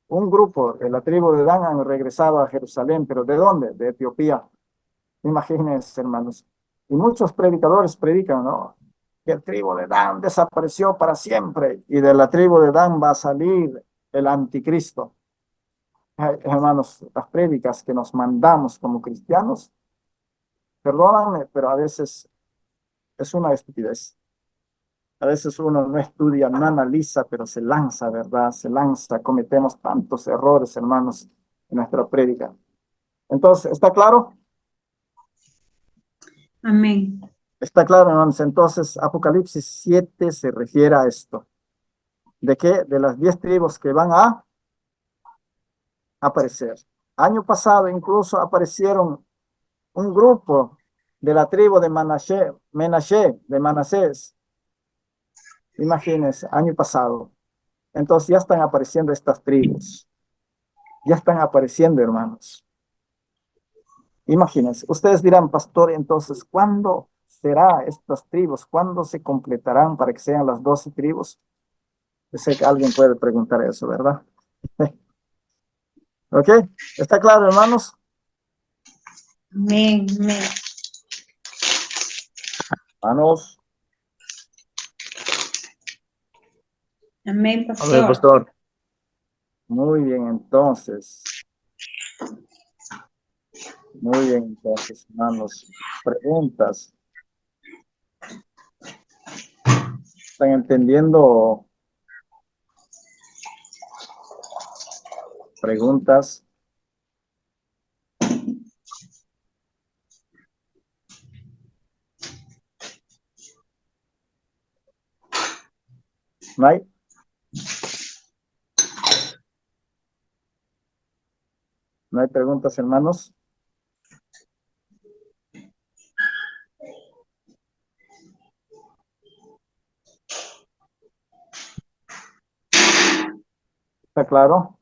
un grupo de la tribu de Dan han regresado a Jerusalén, pero ¿de dónde? De Etiopía. Imagínense, hermanos. Y muchos predicadores predican, ¿no? Que el tribu de Dan desapareció para siempre y de la tribu de Dan va a salir el anticristo. Hermanos, las prédicas que nos mandamos como cristianos, perdóname, pero a veces es una estupidez. A veces uno no estudia, no analiza, pero se lanza, ¿verdad? Se lanza, cometemos tantos errores, hermanos, en nuestra prédica. Entonces, ¿está claro? Amén. Está claro, hermanos. Entonces, Apocalipsis 7 se refiere a esto. ¿De qué? De las 10 tribus que van a aparecer. Año pasado incluso aparecieron un grupo de la tribu de Manasés. Imagínense, año pasado. Entonces ya están apareciendo estas tribus. Ya están apareciendo, hermanos. Imagínense, ustedes dirán, pastor, entonces, ¿cuándo será estas tribus? ¿Cuándo se completarán para que sean las 12 tribus? Yo sé que alguien puede preguntar eso, ¿verdad? ¿Ok? ¿Está claro, hermanos? Amén, amén. Hermanos, Amén, A ver, pastor. pastor. muy bien, entonces. Muy bien, entonces, hermanos. Preguntas. ¿Están entendiendo? Preguntas. ¿No hay? ¿No hay preguntas, hermanos? ¿Está claro?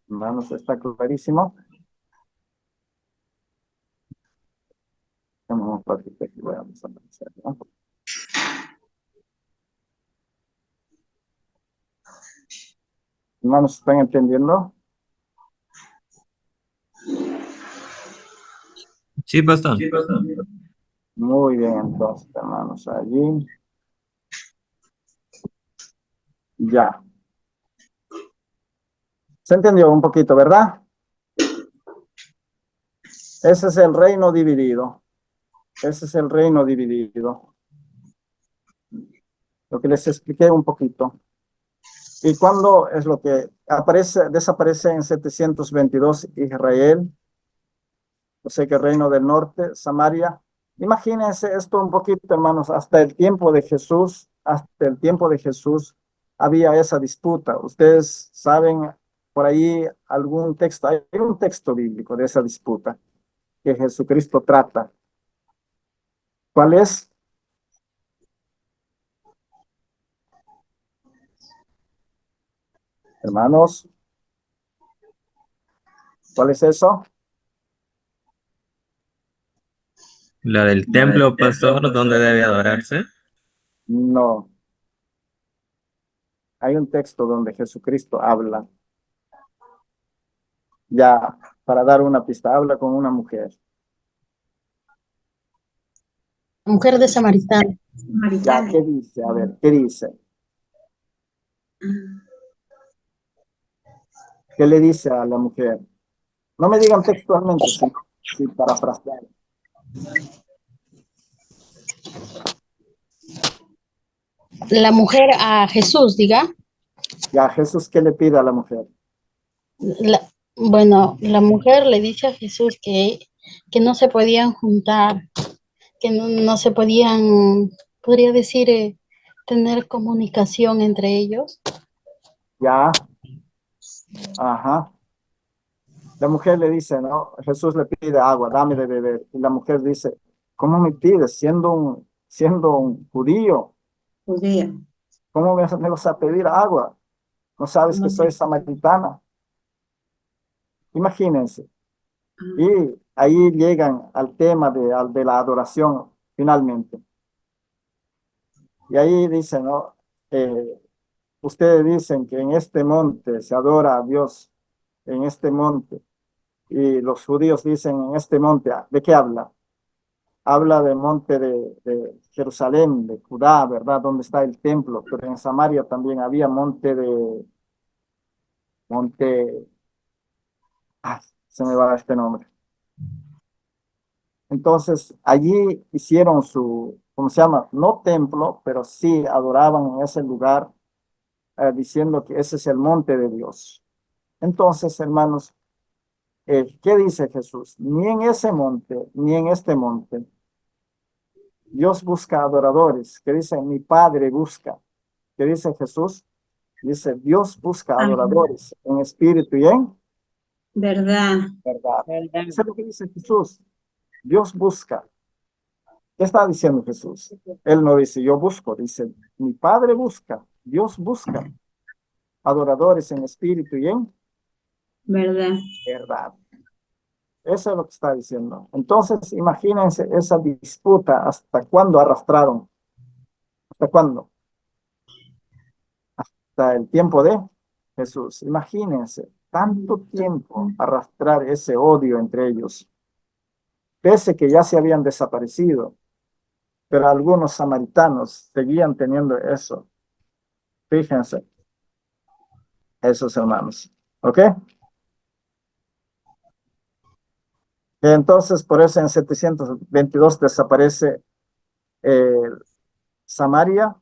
Hermanos, ¿está clarísimo? Vamos a practicar y vamos a hacer, ¿no? Hermanos, ¿están entendiendo? Sí, pastor. Muy bien, entonces, hermanos, allí. Ya. Se entendió un poquito, ¿verdad? Ese es el reino dividido. Ese es el reino dividido. Lo que les expliqué un poquito. ¿Y cuándo es lo que aparece, desaparece en 722 Israel? O sea que el reino del norte, Samaria. Imagínense esto un poquito, hermanos, hasta el tiempo de Jesús, había esa disputa. Ustedes saben por ahí algún texto, hay un texto bíblico de esa disputa que Jesucristo trata. ¿Cuál es? Hermanos, ¿cuál es eso? La del templo, pastor, ¿dónde debe adorarse? No, hay un texto donde Jesucristo habla, ya para dar una pista, habla con una mujer. Mujer de Samaritano. Ya, Samaritano. ¿qué dice? A ver, ¿qué dice? ¿Qué le dice a la mujer? No me digan textualmente, sino sí, parafrasear. La mujer a Jesús, diga. Ya, Jesús, ¿qué le pide a la mujer? Bueno, la mujer le dice a Jesús que no se podían juntar, que no se podían, podría decir, tener comunicación entre ellos. Ya, ajá. La mujer le dice, ¿no? Jesús le pide agua, dame de beber. Y la mujer dice, ¿cómo me pides? Siendo un judío, Judea. ¿cómo me vas a pedir agua? ¿No sabes que No soy sé. samaritana? Imagínense. Ah, Y ahí llegan al tema de la adoración, finalmente. Y ahí dicen, ¿no? Ustedes dicen que en este monte se adora a Dios, en este monte. Y los judíos dicen en este monte, ¿de qué habla? Habla del monte de Jerusalén, de Judá, ¿verdad? Donde está el templo. Pero en Samaria también había monte, se me va este nombre. Entonces, allí hicieron ¿cómo se llama? No templo, pero sí adoraban en ese lugar, diciendo que ese es el monte de Dios. Entonces, hermanos, ¿qué dice Jesús? Ni en ese monte, ni en este monte. Dios busca adoradores, que dicen, mi Padre busca. ¿Qué dice Jesús? Dice, Dios busca Ah, adoradores en espíritu y en verdad. verdad. ¿Verdad? Eso es lo que dice Jesús. Dios busca. ¿Qué está diciendo Jesús? Él no dice, yo busco, dice, mi Padre busca, Dios busca adoradores en espíritu y en Verdad. verdad. Eso es lo que está diciendo. Entonces, imagínense esa disputa, ¿hasta cuándo arrastraron? ¿Hasta cuándo? Hasta el tiempo de Jesús. Imagínense, tanto tiempo arrastrar ese odio entre ellos, pese que ya se habían desaparecido, pero algunos samaritanos seguían teniendo eso. Fíjense, esos hermanos. ¿Ok? Entonces, por eso en 722 desaparece eh, Samaria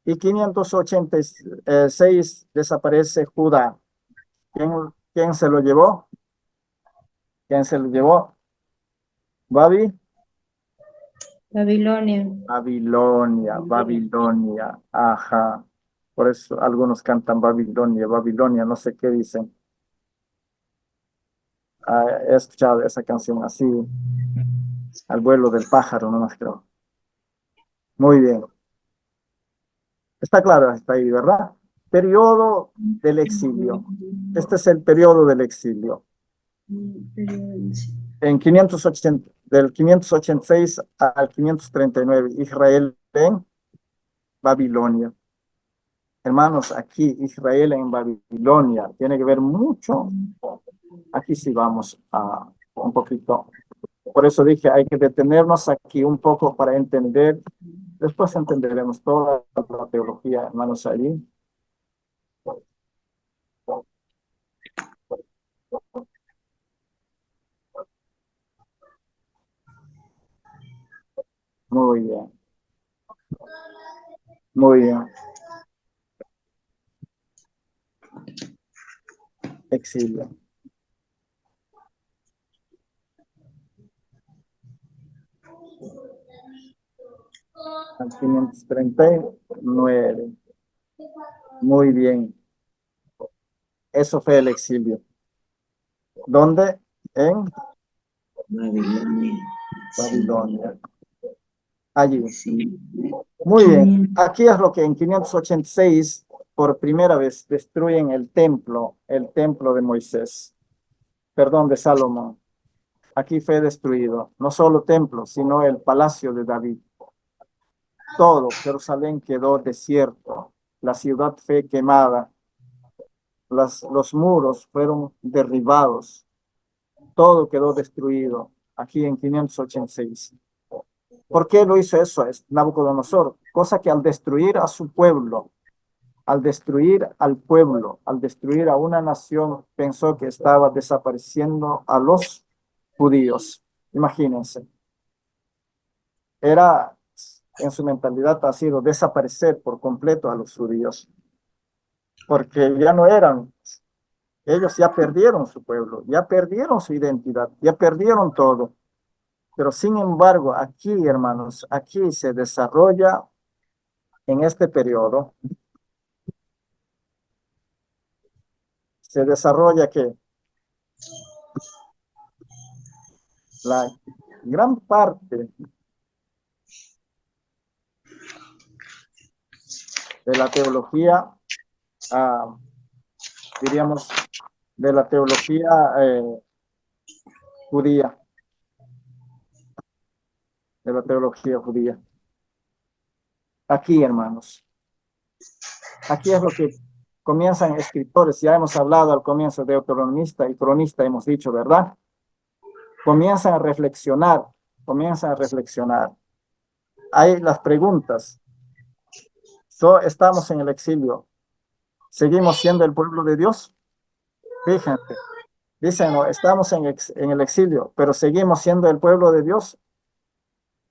y 586 desaparece Judá. ¿Quién se lo llevó? ¿Quién se lo llevó? Babi. Babilonia. Babilonia, Babilonia. Ajá. Por eso algunos cantan Babilonia, Babilonia, no sé qué dicen. Ah, he escuchado esa canción así, al vuelo del pájaro, no más creo. Muy bien. Está claro hasta ahí, ¿verdad? Periodo del exilio. Este es el periodo del exilio. En 580, del 586 al 539, Israel en Babilonia. Hermanos, aquí Israel en Babilonia tiene que ver mucho. Aquí sí vamos a un poquito. Por eso dije, hay que detenernos aquí un poco para entender. Después entenderemos toda la teología, hermanos, allí. Muy bien, muy bien. Exilio. Al 539. Muy bien. Eso fue el exilio. ¿Dónde? En Babilonia. Babilonia. Allí. Sí. Muy bien. Aquí es lo que en 586 por primera vez destruyen el templo de Moisés. Perdón, de Salomón. Aquí fue destruido. No solo templo, sino el palacio de David. Todo Jerusalén quedó desierto. La ciudad fue quemada. Los muros fueron derribados. Todo quedó destruido aquí en 586. ¿Por qué lo hizo eso? Es Nabucodonosor, cosa que al destruir a su pueblo, al destruir al pueblo, al destruir a una nación, pensó que estaba desapareciendo a los judíos. Imagínense. Era, en su mentalidad ha sido desaparecer por completo a los judíos, porque ya no eran, ellos ya perdieron su pueblo, ya perdieron su identidad, ya perdieron todo. Pero sin embargo, aquí, hermanos, aquí se desarrolla en este periodo, se desarrolla que la gran parte de la teología, diríamos, de la teología judía, de la teología judía. Aquí, hermanos, aquí es lo que comienzan escritores, ya hemos hablado al comienzo de deuteronomista y cronista, hemos dicho, ¿verdad? Comienzan a reflexionar, comienzan a reflexionar. Hay las preguntas. Estamos en el exilio. ¿Seguimos siendo el pueblo de Dios? Fíjense, dicen, no, estamos en el exilio, pero ¿seguimos siendo el pueblo de Dios?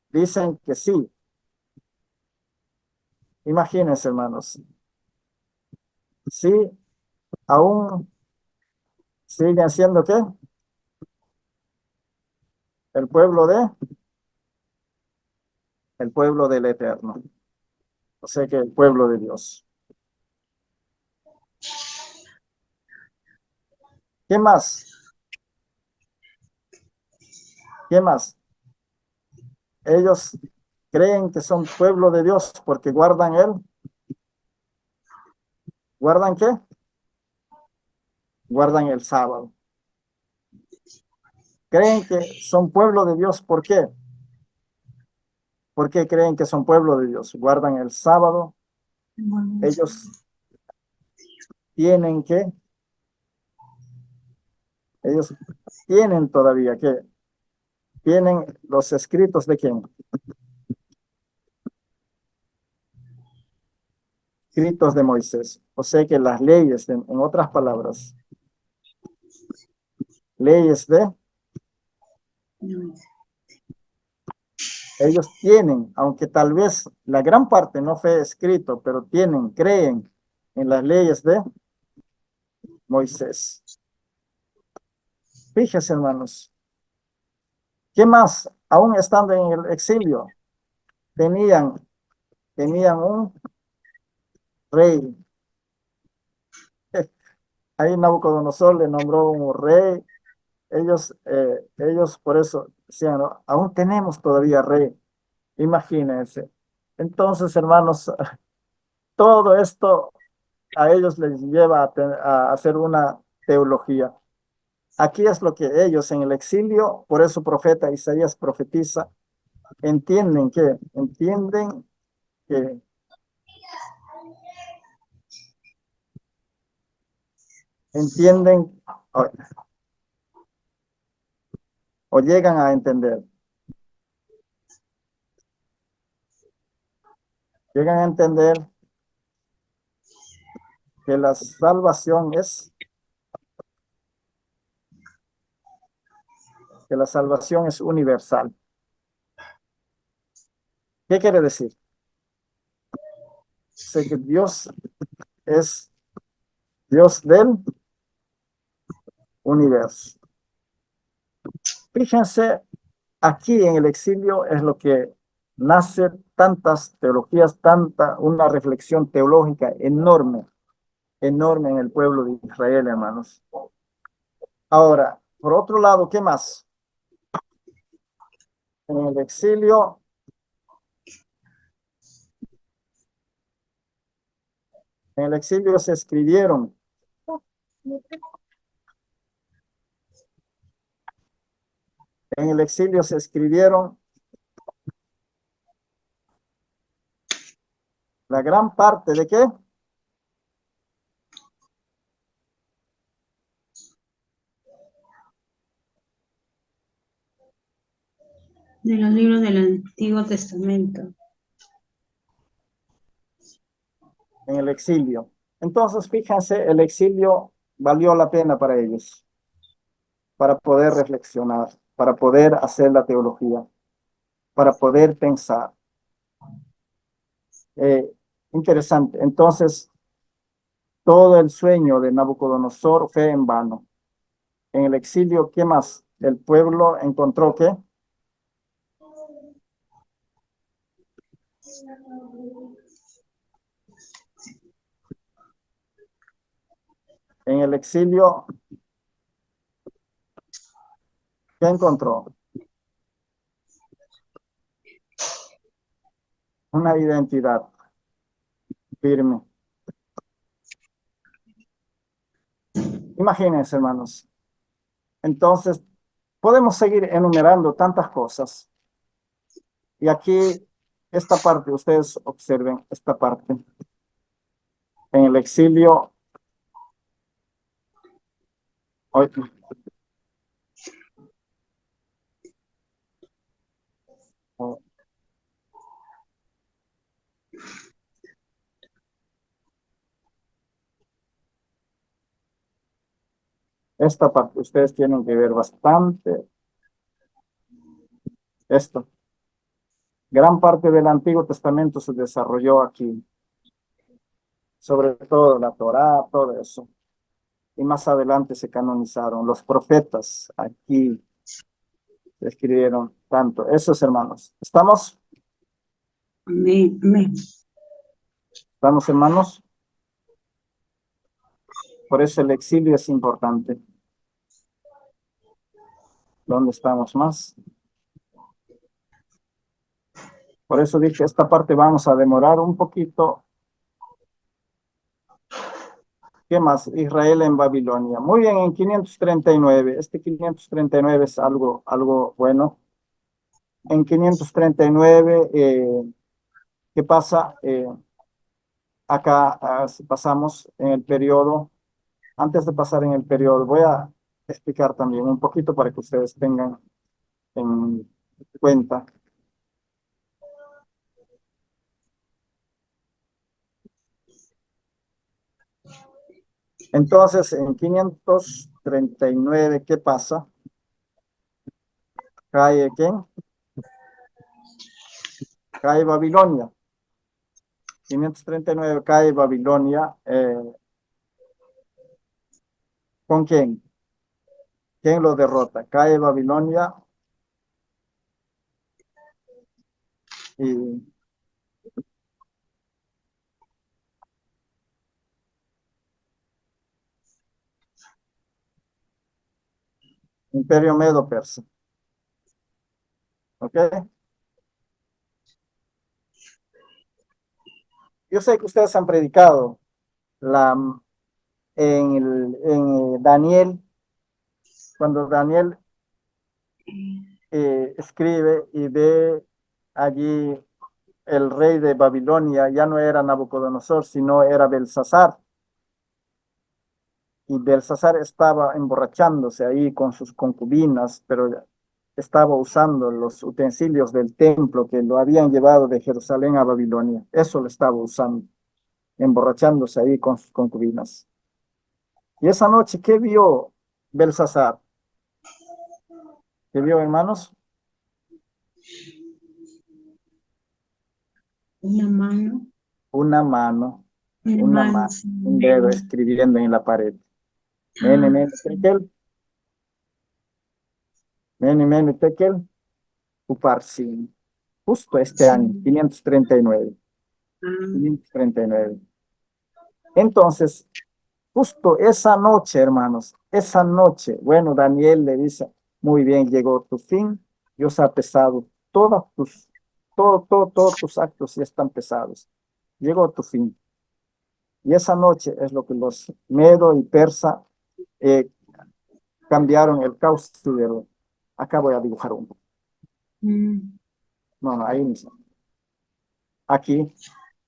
Dicen que sí. Imagínense, hermanos. Sí, aún siguen siendo ¿qué? El pueblo del Eterno. O sea que el pueblo de Dios. ¿Qué más? ¿Qué más? Ellos creen que son pueblo de Dios porque guardan él. ¿Guardan qué? Guardan el sábado. Creen que son pueblo de Dios. ¿Por qué? ¿Por qué creen que son pueblo de Dios? Guardan el sábado. Ellos tienen que, ellos tienen todavía que, tienen los escritos de quién? Escritos de Moisés. O sea que las leyes, en otras palabras, leyes de, ellos tienen, aunque tal vez la gran parte no fue escrito, pero tienen, creen en las leyes de Moisés. Fíjense, hermanos, ¿qué más? Aún estando en el exilio, tenían un rey. Ahí Nabucodonosor le nombró un rey. Ellos por eso decían, "No, aún tenemos todavía rey". Imagínense. Entonces, hermanos, todo esto a ellos les lleva a hacer una teología. Aquí es lo que ellos en el exilio, por eso profeta Isaías profetiza, entienden que entienden o, o llegan a entender, llegan a entender que la salvación es universal. ¿Qué quiere decir? Sé que Dios es Dios del universo. Fíjense, aquí en el exilio es lo que nace tantas teologías, una reflexión teológica enorme, enorme en el pueblo de Israel, hermanos. Ahora, por otro lado, ¿qué más? En el exilio, se escribieron la gran parte de qué? De los libros del Antiguo Testamento. En el exilio. Entonces, fíjense, el exilio valió la pena para ellos, para poder reflexionar, para poder hacer la teología, para poder pensar. Interesante. Entonces, todo el sueño de Nabucodonosor fue en vano. En el exilio, ¿qué más? El pueblo encontró ¿qué? En el exilio, ¿qué encontró? Una identidad firme. Imagínense, hermanos. Entonces, podemos seguir enumerando tantas cosas. Y aquí, esta parte, ustedes observen esta parte. En el exilio, hoy, esta parte, ustedes tienen que ver bastante esto. Gran parte del Antiguo Testamento se desarrolló aquí, sobre todo la Torá, todo eso. Y más adelante se canonizaron. Los profetas aquí escribieron tanto. Esos hermanos. ¿Estamos? Amén, amén. ¿Estamos, hermanos? Por eso el exilio es importante. ¿Dónde estamos más? Por eso dije, esta parte vamos a demorar un poquito. ¿Qué más? Israel en Babilonia. Muy bien, en 539. Este 539 es algo bueno. En 539, ¿qué pasa? Acá si pasamos en el periodo. Antes de pasar en el periodo, voy a explicar también un poquito para que ustedes tengan en cuenta. Entonces, en 539, ¿qué pasa? ¿Cae quién? Cae Babilonia. 539 cae Babilonia. ¿Con quién? ¿Quién lo derrota? Cae Babilonia y Imperio Medo-Persa. ¿Ok? Yo sé que ustedes han predicado en Daniel, cuando Daniel escribe y ve allí el rey de Babilonia, ya no era Nabucodonosor, sino era Belsasar. Y Belsasar estaba emborrachándose ahí con sus concubinas, pero estaba usando los utensilios del templo que lo habían llevado de Jerusalén a Babilonia. Eso lo estaba usando, emborrachándose ahí con sus concubinas. Y esa noche, ¿qué vio Belsasar? ¿Qué vio, hermanos? Una mano, Una mano, una mano, mano, un dedo escribiendo en la pared. Mene, mene, tekel, mene, mene, tekel, uparsin. Justo este año, 539. 539. Entonces, justo esa noche, hermanos, esa noche, bueno, Daniel le dice, muy bien, llegó tu fin, Dios ha pesado todos tus actos ya están pesados. Llegó tu fin. Y esa noche es lo que los Medo y Persa eh, cambiaron el caos del... Acá voy a dibujar un poco. No, ahí mismo. Aquí,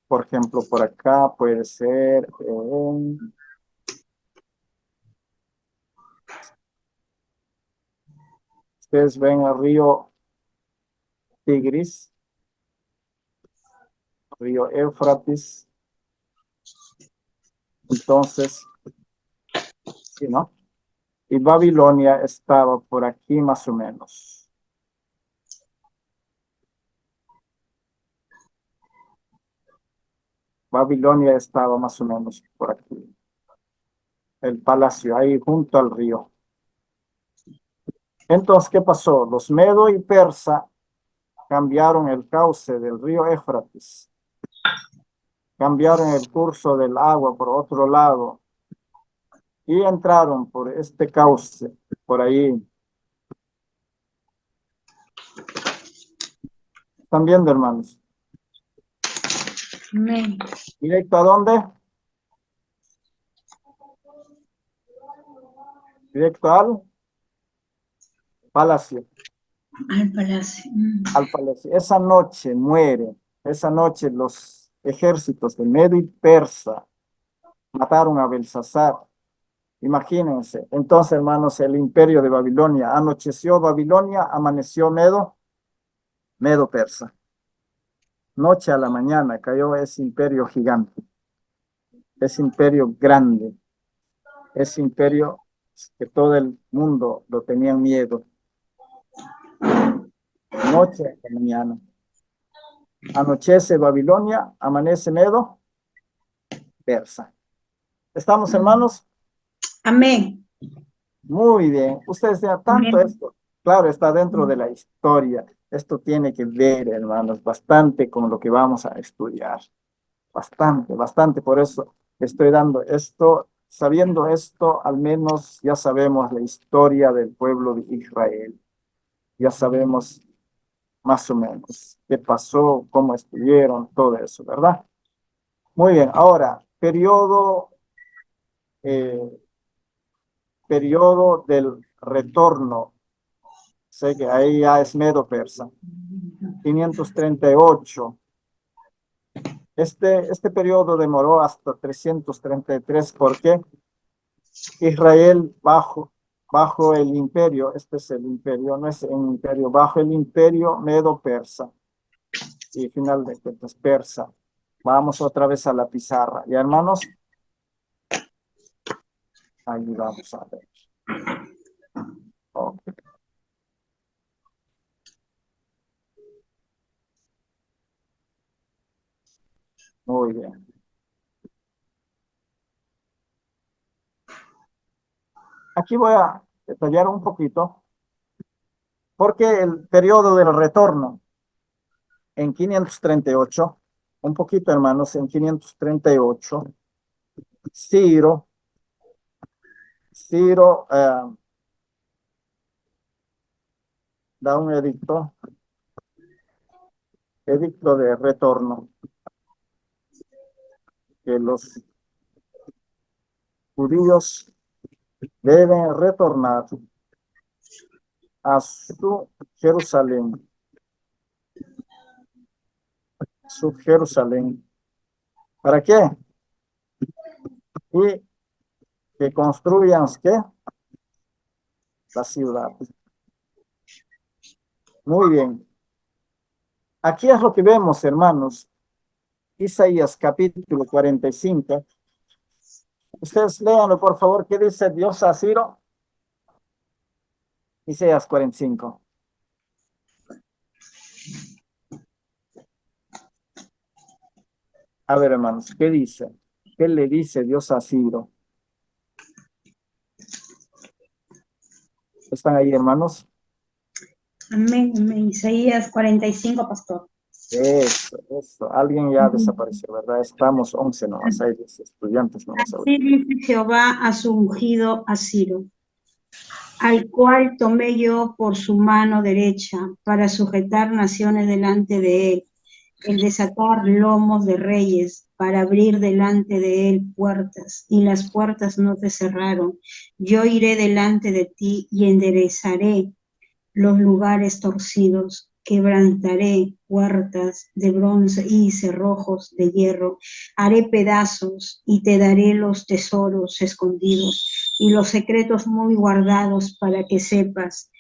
por ejemplo, por acá puede ser... ustedes ven el río Tigris, río Éufrates. Entonces, sí, ¿no? Y Babilonia estaba por aquí más o menos. Babilonia estaba más o menos por aquí. El palacio, ahí junto al río. Entonces, ¿qué pasó? Los Medo y Persa cambiaron el cauce del río Éufrates. Cambiaron el curso del agua por otro lado. Y entraron por este cauce, por ahí. ¿Están viendo, hermanos? amén, ¿Directo a dónde? Directo al palacio. al palacio. Al palacio. Esa noche muere. Esa noche los ejércitos de Medo y Persa mataron a Belsasar. Imagínense. Entonces, hermanos, el imperio de Babilonia. Anocheció Babilonia, amaneció Medo, Medo Persa. Noche a la mañana cayó ese imperio gigante. Ese imperio grande. Ese imperio que todo el mundo lo tenían miedo. Noche a la mañana. Anochece Babilonia, amanece Medo, Persa. ¿Estamos, hermanos? Amén. Muy bien. Ustedes ya tanto Amén. esto, claro, está dentro de la historia. Esto tiene que ver, hermanos, bastante con lo que vamos a estudiar. Bastante, bastante. Por eso estoy dando esto. Sabiendo esto, al menos ya sabemos la historia del pueblo de Israel. Ya sabemos más o menos qué pasó, cómo estuvieron, todo eso, ¿verdad? Muy bien. Ahora, eh, periodo del retorno. Sé que ahí ya es Medo-Persa. 538. Este periodo demoró hasta 333 porque Israel bajo el imperio, este es el imperio, no es un imperio, bajo el imperio Medo-Persa y final de cuentas persa. Vamos otra vez a la pizarra. ¿Ya, hermanos? Ahí vamos a ver. Ok. Muy bien. Aquí voy a detallar un poquito porque el periodo del retorno en 538, un poquito, hermanos, en 538, Ciro, da un edicto de retorno, que los judíos deben retornar a su Jerusalén, ¿Para qué? Y que construyan, ¿qué? La ciudad. Muy bien. Aquí es lo que vemos, hermanos. Isaías capítulo 45. Ustedes léanlo, por favor. ¿Qué dice Dios a Ciro? Isaías 45. A ver, hermanos, ¿qué dice? ¿Qué le dice Dios a Ciro? ¿Están ahí, hermanos? Amén, amén. Isaías 45, pastor. Eso. Alguien ya desapareció, ¿verdad? Estamos 11 nomás, hay 10 estudiantes nomás ahora. Así dice Jehová a su ungido a Ciro, al cual tomé yo por su mano derecha para sujetar naciones delante de él, el desatar lomos de reyes, para abrir delante de él puertas, y las puertas no te cerraron. Yo iré delante de ti y enderezaré los lugares torcidos, quebrantaré puertas de bronce y cerrojos de hierro, haré pedazos y te daré los tesoros escondidos y los secretos muy guardados para que sepas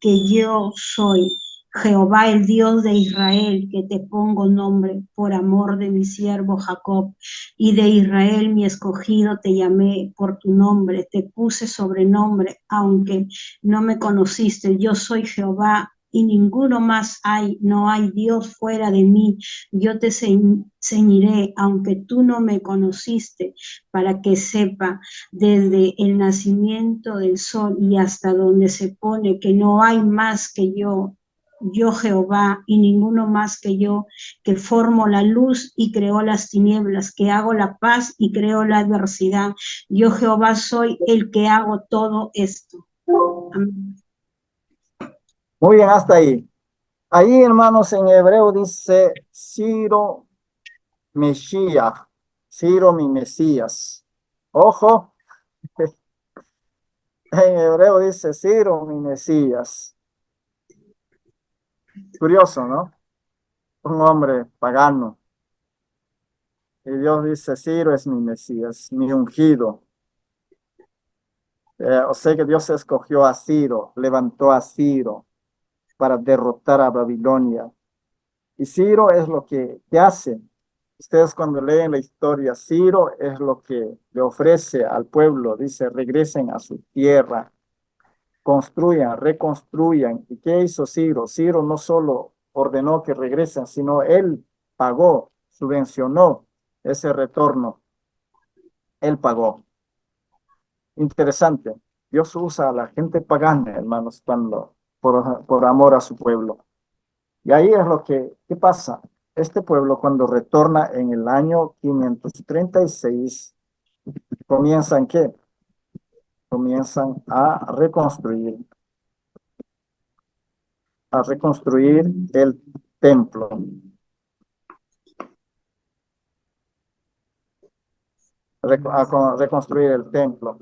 que yo soy Jehová, el Dios de Israel, que te pongo nombre por amor de mi siervo Jacob, y de Israel mi escogido te llamé por tu nombre, te puse sobrenombre, aunque no me conociste. Yo soy Jehová y ninguno más hay, no hay Dios fuera de mí. Yo te ceñiré, aunque tú no me conociste, para que sepa desde el nacimiento del sol y hasta donde se pone que no hay más que yo Jehová, y ninguno más que yo, que formo la luz y creo las tinieblas, que hago la paz y creo la adversidad. Yo Jehová soy el que hago todo esto. Amén. Muy bien, hasta ahí. Ahí, hermanos, en hebreo dice Ciro Mesías, Ciro mi Mesías. Ojo, en hebreo dice Ciro mi Mesías. Curioso, ¿no? Un hombre pagano. Y Dios dice, Ciro es mi Mesías, mi ungido. O sea que Dios escogió a Ciro, levantó a Ciro para derrotar a Babilonia. Y Ciro es lo que hace. Ustedes cuando leen la historia, Ciro es lo que le ofrece al pueblo. Dice, regresen a su tierra, construyan, reconstruyan. ¿Y qué hizo Ciro? Ciro no solo ordenó que regresen, sino él pagó, subvencionó ese retorno. Él pagó. Interesante. Dios usa a la gente pagana, hermanos, por amor a su pueblo. Y ahí es ¿qué pasa? este pueblo cuando retorna en el año 536, ¿comienzan qué? Comienzan a reconstruir el templo. Reconstruir el templo.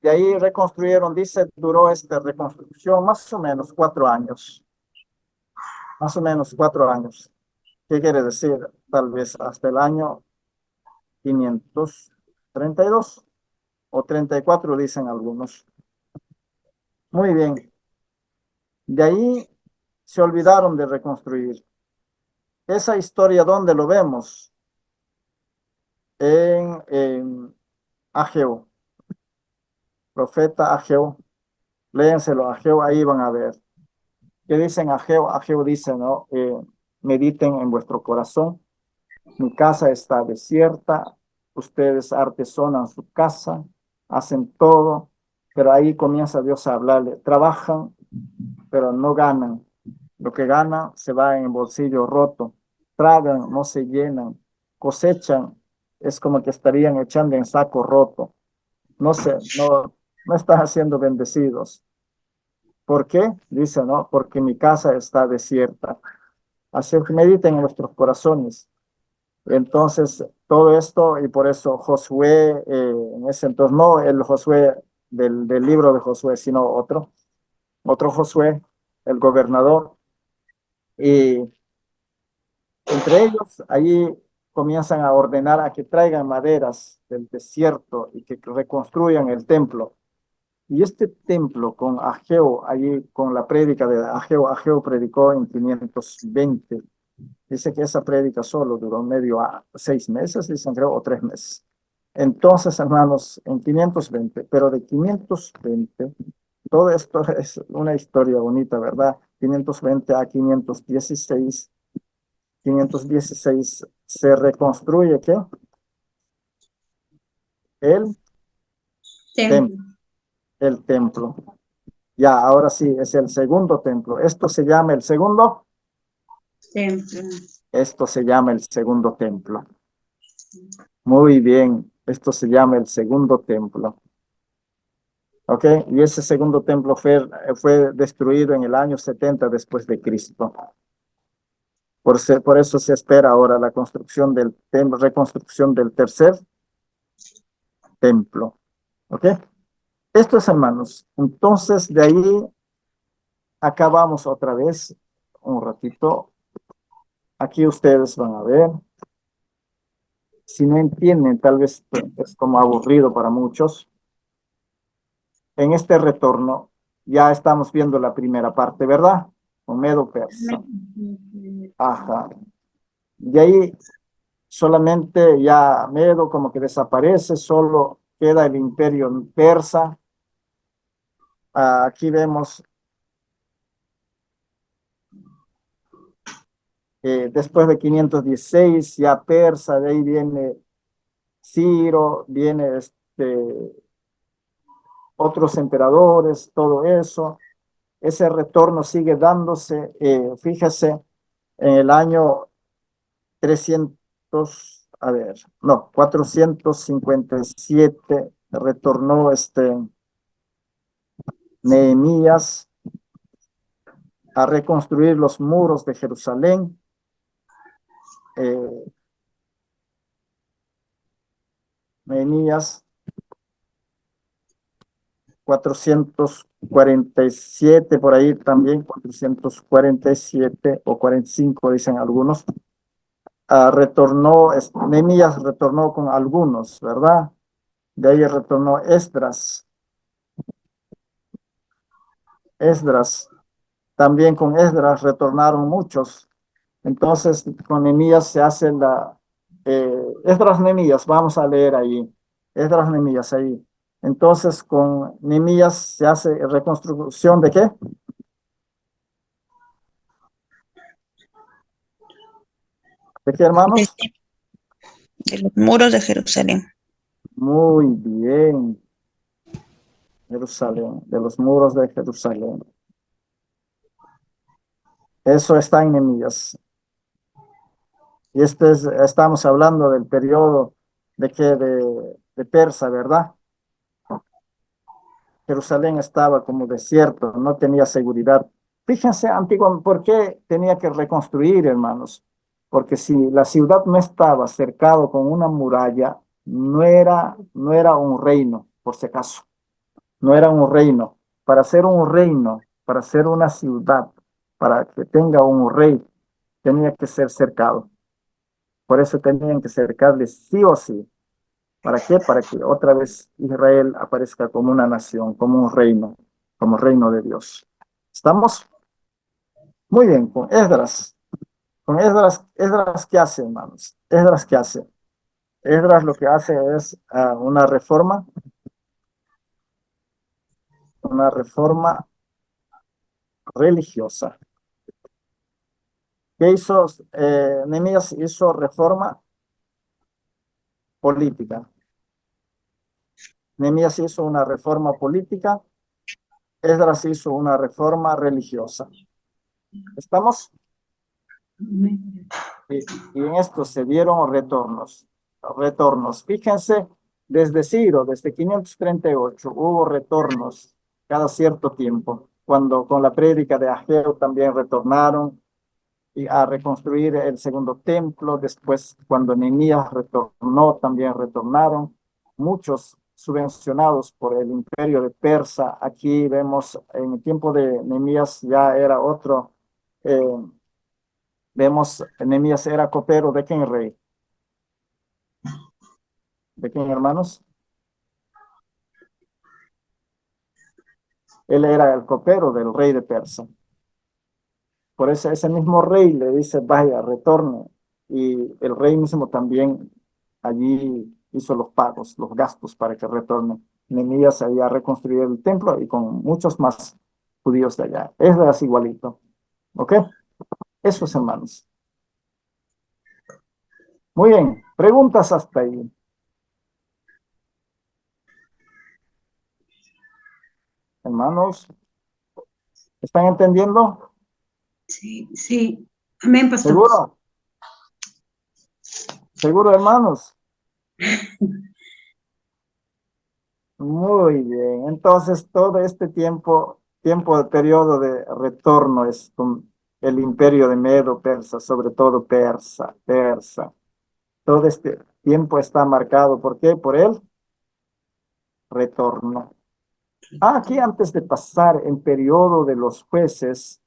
De ahí reconstruyeron, dice, duró esta reconstrucción más o menos 4 años. Más o menos 4 años. ¿Qué quiere decir? Tal vez hasta el año 532 o 34 dicen algunos. Muy bien. De ahí se olvidaron de reconstruir. Esa historia, ¿dónde lo vemos? En Ageo. Profeta Ageo. Léenselo, Ageo, ahí van a ver. ¿Qué dicen Ageo? Ageo dice, ¿no? Mediten en vuestro corazón. Mi casa está desierta. Ustedes artesonan su casa, hacen todo, pero ahí comienza Dios a hablarle. Trabajan, pero no ganan. Lo que ganan se va en el bolsillo roto. Tragan, no se llenan. Cosechan, es como que estarían echando en saco roto. No están siendo bendecidos. ¿Por qué? Dice, ¿no? Porque mi casa está desierta. Así que mediten en vuestros corazones. Entonces, todo esto, y por eso Josué, en ese entonces, no el Josué del libro de Josué, sino otro Josué, el gobernador, y entre ellos, allí comienzan a ordenar a que traigan maderas del desierto y que reconstruyan el templo. Y este templo con Ageo, allí con la prédica de Ageo, Ageo predicó en 520. Dice que esa prédica solo duró 6 meses, dicen creo, o 3 meses. Entonces, hermanos, en 520, pero de 520, todo esto es una historia bonita, ¿verdad? 520 a 516 se reconstruye, ¿qué? El templo, Templo. el templo. Ya, ahora sí, es el segundo templo. Esto se llama el segundo, Templo. esto se llama el segundo templo. Muy bien, esto se llama el segundo templo. ¿Ok? Y ese segundo templo fue destruido en el año 70 después de Cristo. Por eso se espera ahora la construcción del templo, reconstrucción del tercer templo. ¿Ok? Esto es, hermanos. Entonces, de ahí acabamos otra vez un ratito. Aquí ustedes van a ver. Si no entienden, tal vez es como aburrido para muchos. En este retorno ya estamos viendo la primera parte, ¿verdad? Con Medo Persa. Ajá. De ahí solamente ya Medo como que desaparece, solo queda el imperio persa. Aquí vemos después de 516 ya persa, de ahí viene Ciro, viene otros emperadores, todo eso. Ese retorno sigue dándose, fíjese, en el año 300, a ver, no, 457 retornó Nehemías a reconstruir los muros de Jerusalén. Nehemías 447, por ahí también, 447 o 45 dicen algunos. Nehemías retornó con algunos, ¿verdad? De ahí retornó Esdras, también con Esdras retornaron muchos. Entonces, con Nehemías se hace Esdras Nehemías, vamos a leer ahí, Esdras Nehemías ahí. Entonces, con Nehemías se hace reconstrucción ¿de qué? ¿De qué, hermanos? De los muros de Jerusalén. Muy bien. Jerusalén, de los muros de Jerusalén. Eso está en Nehemías. Y estamos hablando del periodo de de Persa, ¿verdad? Jerusalén estaba como desierto, no tenía seguridad. Fíjense, antiguo, ¿por qué tenía que reconstruir, hermanos? Porque si la ciudad no estaba cercado con una muralla, no era un reino, por si acaso. No era un reino. Para ser un reino, para ser una ciudad, para que tenga un rey, tenía que ser cercado. Por eso tenían que cercarle sí o sí. ¿Para qué? Para que otra vez Israel aparezca como una nación, como un reino, como reino de Dios. ¿Estamos? Muy bien, con Esdras. Con Esdras, Esdras, ¿qué hace, hermanos? Esdras, ¿qué hace? Esdras lo que hace es una reforma religiosa. ¿Qué hizo? Nehemías hizo reforma política. Nehemías hizo una reforma política. Esdras hizo una reforma religiosa. ¿Estamos? Y en esto se dieron retornos. Retornos. Fíjense, desde Ciro, desde 538, hubo retornos cada cierto tiempo. Cuando con la prédica de Ageo también retornaron y a reconstruir el segundo templo. Después, cuando Nehemías retornó, también retornaron. Muchos subvencionados por el imperio de Persa. Aquí vemos en el tiempo de Nehemías ya era otro. eh, Vemos, Nehemías era copero de quién rey, de quién hermanos. Él era el copero del rey de Persa. Por eso ese mismo rey le dice, vaya, retorne. Y el rey mismo también allí hizo los pagos, los gastos para que retorne. Nehemías había reconstruido el templo y con muchos más judíos de allá. Es igualito. ¿Ok? Esos hermanos. Muy bien. Preguntas hasta ahí. Hermanos, ¿están entendiendo? Sí, sí. Amén, pastor. ¿Seguro? ¿Seguro, hermanos? Muy bien. Entonces, todo este tiempo de periodo de retorno es con el imperio de Medo Persa, sobre todo Persa. Todo este tiempo está marcado, ¿por qué? Por el retorno. Aquí antes de pasar el periodo de los jueces,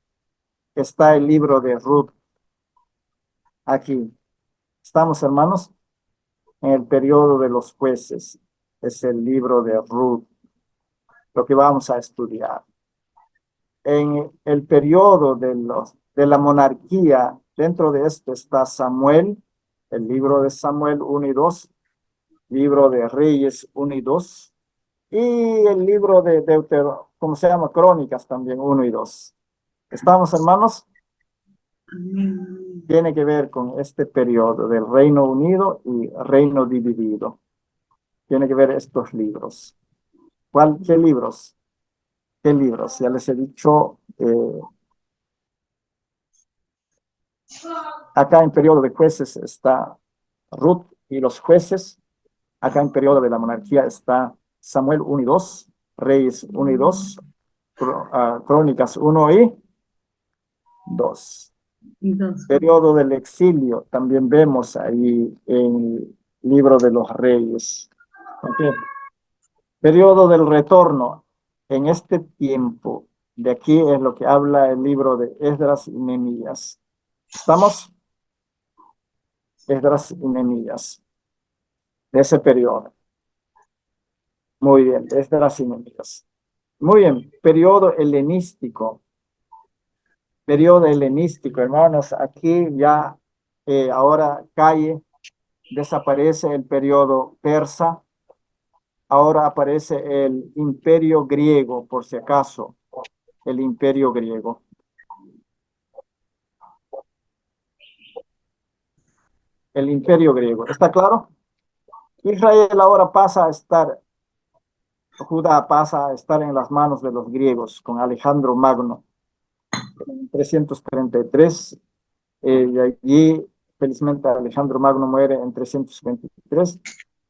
está el libro de Ruth. Aquí. ¿Estamos, hermanos? En el periodo de los jueces. Es el libro de Ruth, lo que vamos a estudiar. En el periodo de la monarquía, dentro de esto está Samuel, el libro de Samuel 1 y 2, libro de Reyes 1 y 2, y el libro de ¿cómo se llama? Crónicas también 1 y 2. ¿Estamos, hermanos? Amén. Tiene que ver con este periodo del Reino Unido y Reino Dividido. Tiene que ver estos libros. ¿Qué libros? ¿Qué libros? Ya les he dicho, acá en periodo de jueces está Ruth y los jueces. Acá en periodo de la monarquía está Samuel 1 y 2, Reyes 1 y 2, Crónicas 1 y 2. Y dos. Periodo del exilio, también vemos ahí en el libro de los Reyes. Okay. Periodo del retorno, en este tiempo, de aquí es lo que habla el libro de Esdras y Nehemías. ¿Estamos? Esdras y Nehemías, de ese periodo. Muy bien, Esdras y Nehemías. Muy bien, periodo helenístico, hermanos, aquí ya ahora desaparece el periodo persa, ahora aparece el imperio griego, por si acaso, el imperio griego. El imperio griego, ¿está claro? Israel ahora Judá pasa a estar en las manos de los griegos con Alejandro Magno en 333, y allí felizmente Alejandro Magno muere en 323.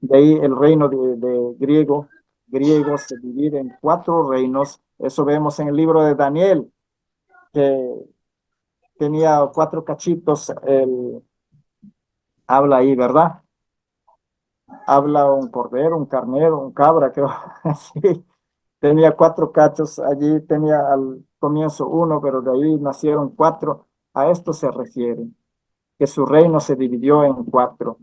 De ahí el reino de griego se divide en 4 reinos. Eso vemos en el libro de Daniel, que tenía 4 cachitos. Habla ahí, ¿verdad? Habla un cordero, un carnero, un cabra, creo. Sí. Tenía 4 cachos. Allí tenía al comienzo 1, pero de ahí nacieron 4. A esto se refiere, que su reino se dividió en 4.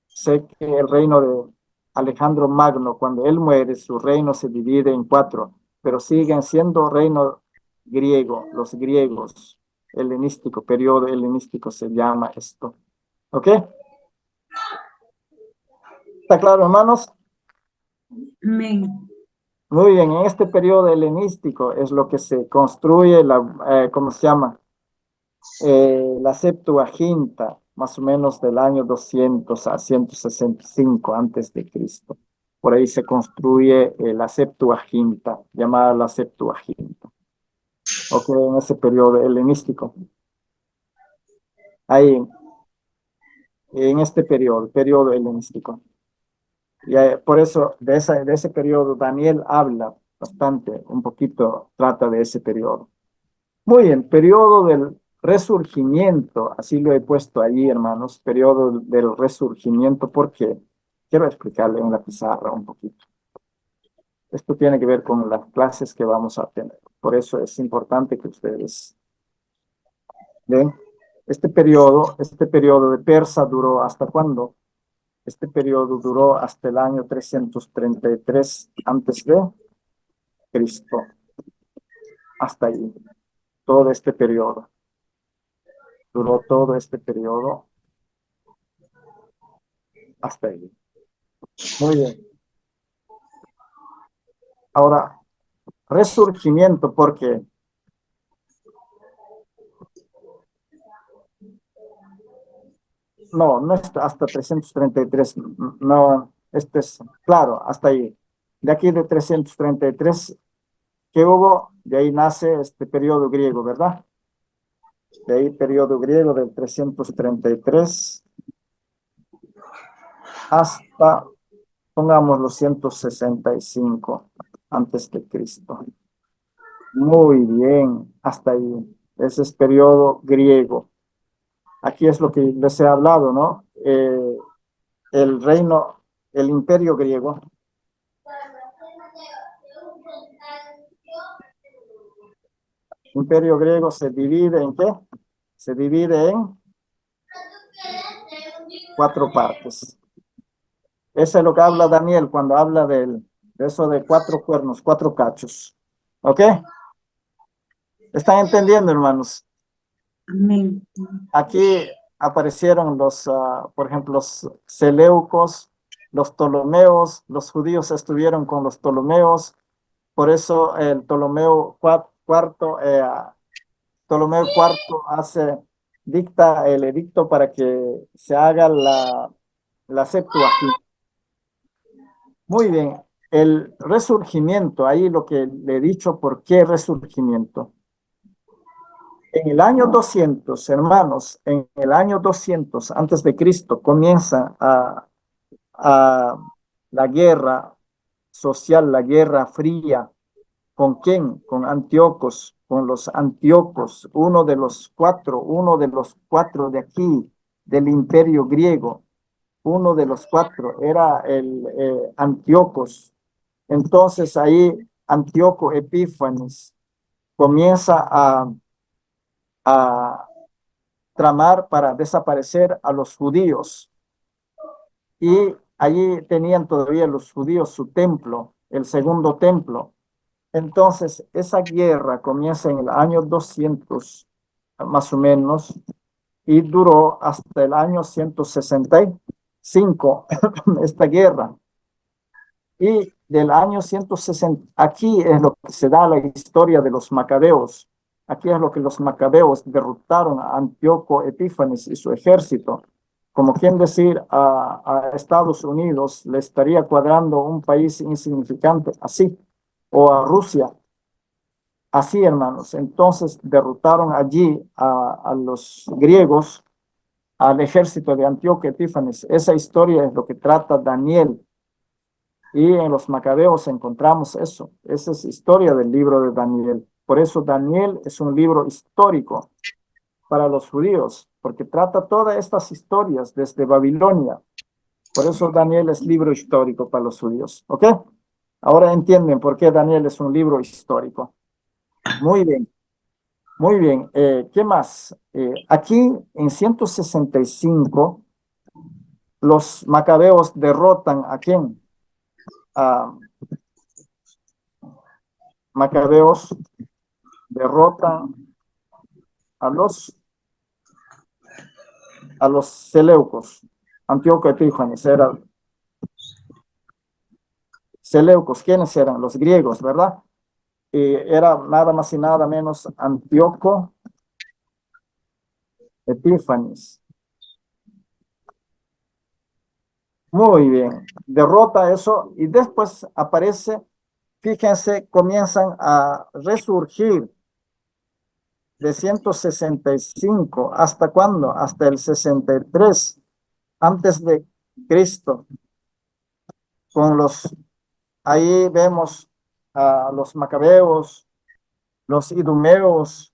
Sé que el reino de Alejandro Magno, cuando él muere, su reino se divide en 4, pero siguen siendo reino griego, los griegos, helenístico, periodo helenístico se llama esto. ¿Ok? ¿Está claro, hermanos? Amén. Muy bien, en este periodo helenístico es lo que se construye ¿cómo se llama? La Septuaginta, más o menos del año 200 a 165 antes de Cristo. Por ahí se construye la Septuaginta, llamada la Septuaginta. Ok, en ese periodo helenístico. Ahí, en este periodo helenístico. Y por eso, de ese periodo, Daniel habla bastante, un poquito trata de ese periodo. Muy bien, periodo del resurgimiento, así lo he puesto ahí, hermanos, periodo del resurgimiento, porque quiero explicarle en la pizarra un poquito. Esto tiene que ver con las clases que vamos a tener. Por eso es importante que ustedes ven. Este periodo de Persa duró ¿hasta cuándo? Este periodo duró hasta el año 333 antes de Cristo. Hasta ahí, todo este periodo. Duró todo este periodo hasta ahí. Muy bien. Ahora, resurgimiento, porque no es hasta 333, no, este es, claro, hasta ahí. De aquí de 333, ¿qué hubo? De ahí nace este periodo griego, ¿verdad? De ahí periodo griego del 333 hasta, pongamos los 165 antes de Cristo. Muy bien, hasta ahí. Ese es periodo griego. Aquí es lo que les he hablado, ¿no? El reino, el imperio griego. Imperio griego se divide ¿en qué? Se divide en 4 partes. Eso es lo que habla Daniel cuando habla de eso de 4 cuernos, 4 cachos. ¿Ok? ¿Están entendiendo, hermanos? Amén. Aquí aparecieron por ejemplo, los seleucos, los ptolomeos, los judíos estuvieron con los ptolomeos, por eso el Ptolomeo Ptolomeo IV dicta el edicto para que se haga la Septuaginta. Muy bien, el resurgimiento, ahí lo que le he dicho, ¿por qué resurgimiento? En el año 200, hermanos, en el año 200 antes de Cristo comienza a la guerra social, la guerra fría. ¿Con quién? Con Antíocos, con los Antíocos, uno de los cuatro de aquí, del imperio griego, uno de los 4 era el Antíocos. Entonces ahí Antíoco Epífanes comienza a tramar para desaparecer a los judíos. Y allí tenían todavía los judíos su templo, el segundo templo. Entonces, esa guerra comienza en el año 200, más o menos, y duró hasta el año 165, esta guerra. Y del año 160, aquí es lo que se da la historia de los macabeos. Aquí es lo que los macabeos derrotaron a Antíoco Epífanes y su ejército. Como quien decir, a Estados Unidos le estaría cuadrando un país insignificante así, o a Rusia. Así, hermanos. Entonces derrotaron allí a los griegos, al ejército de Antíoco Epífanes. Esa historia es lo que trata Daniel. Y en los Macabeos encontramos eso. Esa es historia del libro de Daniel. Por eso Daniel es un libro histórico para los judíos, porque trata todas estas historias desde Babilonia. Por eso Daniel es libro histórico para los judíos. ¿Ok? Ahora entienden por qué Daniel es un libro histórico. Muy bien. Muy bien. ¿Qué más? Aquí en 165, los macabeos derrotan ¿a quién? A macabeos derrotan a los seleucos. Antíoco Epífanes era seleucos. ¿Quiénes eran? Los griegos, ¿verdad? Era nada más y nada menos Antíoco Epífanes. Muy bien. Derrota eso y después aparece, fíjense, comienzan a resurgir de 165. ¿Hasta cuándo? Hasta el 63 antes de Cristo. Ahí vemos a los macabeos, los idumeos,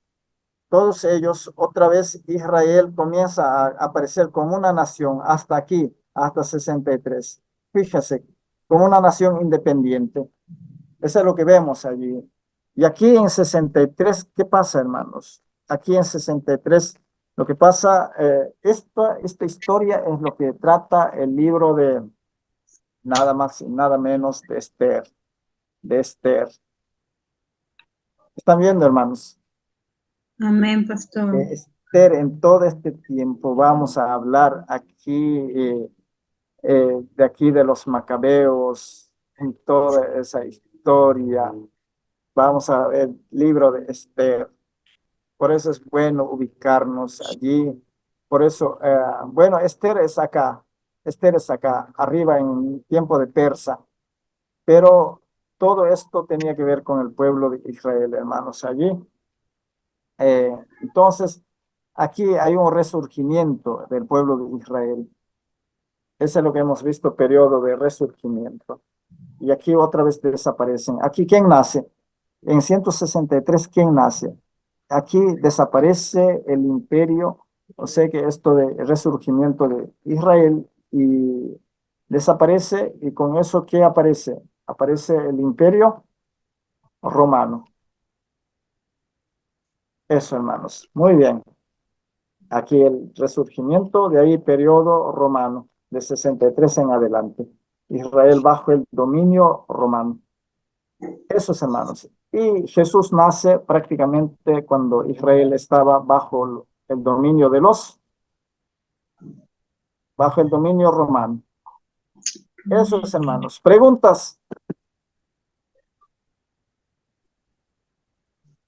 todos ellos, otra vez Israel comienza a aparecer como una nación hasta aquí, hasta 63. Fíjese, como una nación independiente. Eso es lo que vemos allí. Y aquí en 63, ¿qué pasa, hermanos? Aquí en 63, lo que pasa, esta historia es lo que trata el libro de nada más y nada menos de Esther, de Esther. ¿Están viendo, hermanos? Amén, pastor. Esther, en todo este tiempo vamos a hablar aquí, de aquí de los macabeos, en toda esa historia. Vamos a ver el libro de Esther. Por eso es bueno ubicarnos allí. Por eso, bueno, Esther es acá, arriba en tiempo de Persa. Pero todo esto tenía que ver con el pueblo de Israel, hermanos, allí. Entonces, aquí hay un resurgimiento del pueblo de Israel. Ese es lo que hemos visto, periodo de resurgimiento. Y aquí otra vez desaparecen. Aquí, ¿quién nace? En 163, ¿quién nace? Aquí desaparece el imperio, o sea que esto de resurgimiento de Israel y desaparece, y con eso, ¿qué aparece? Aparece el imperio romano. Eso, hermanos. Muy bien. Aquí el resurgimiento, de ahí periodo romano, de 63 en adelante. Israel bajo el dominio romano. Esos hermanos. Y Jesús nace prácticamente cuando Israel estaba bajo el dominio romano. Esos hermanos. ¿Preguntas,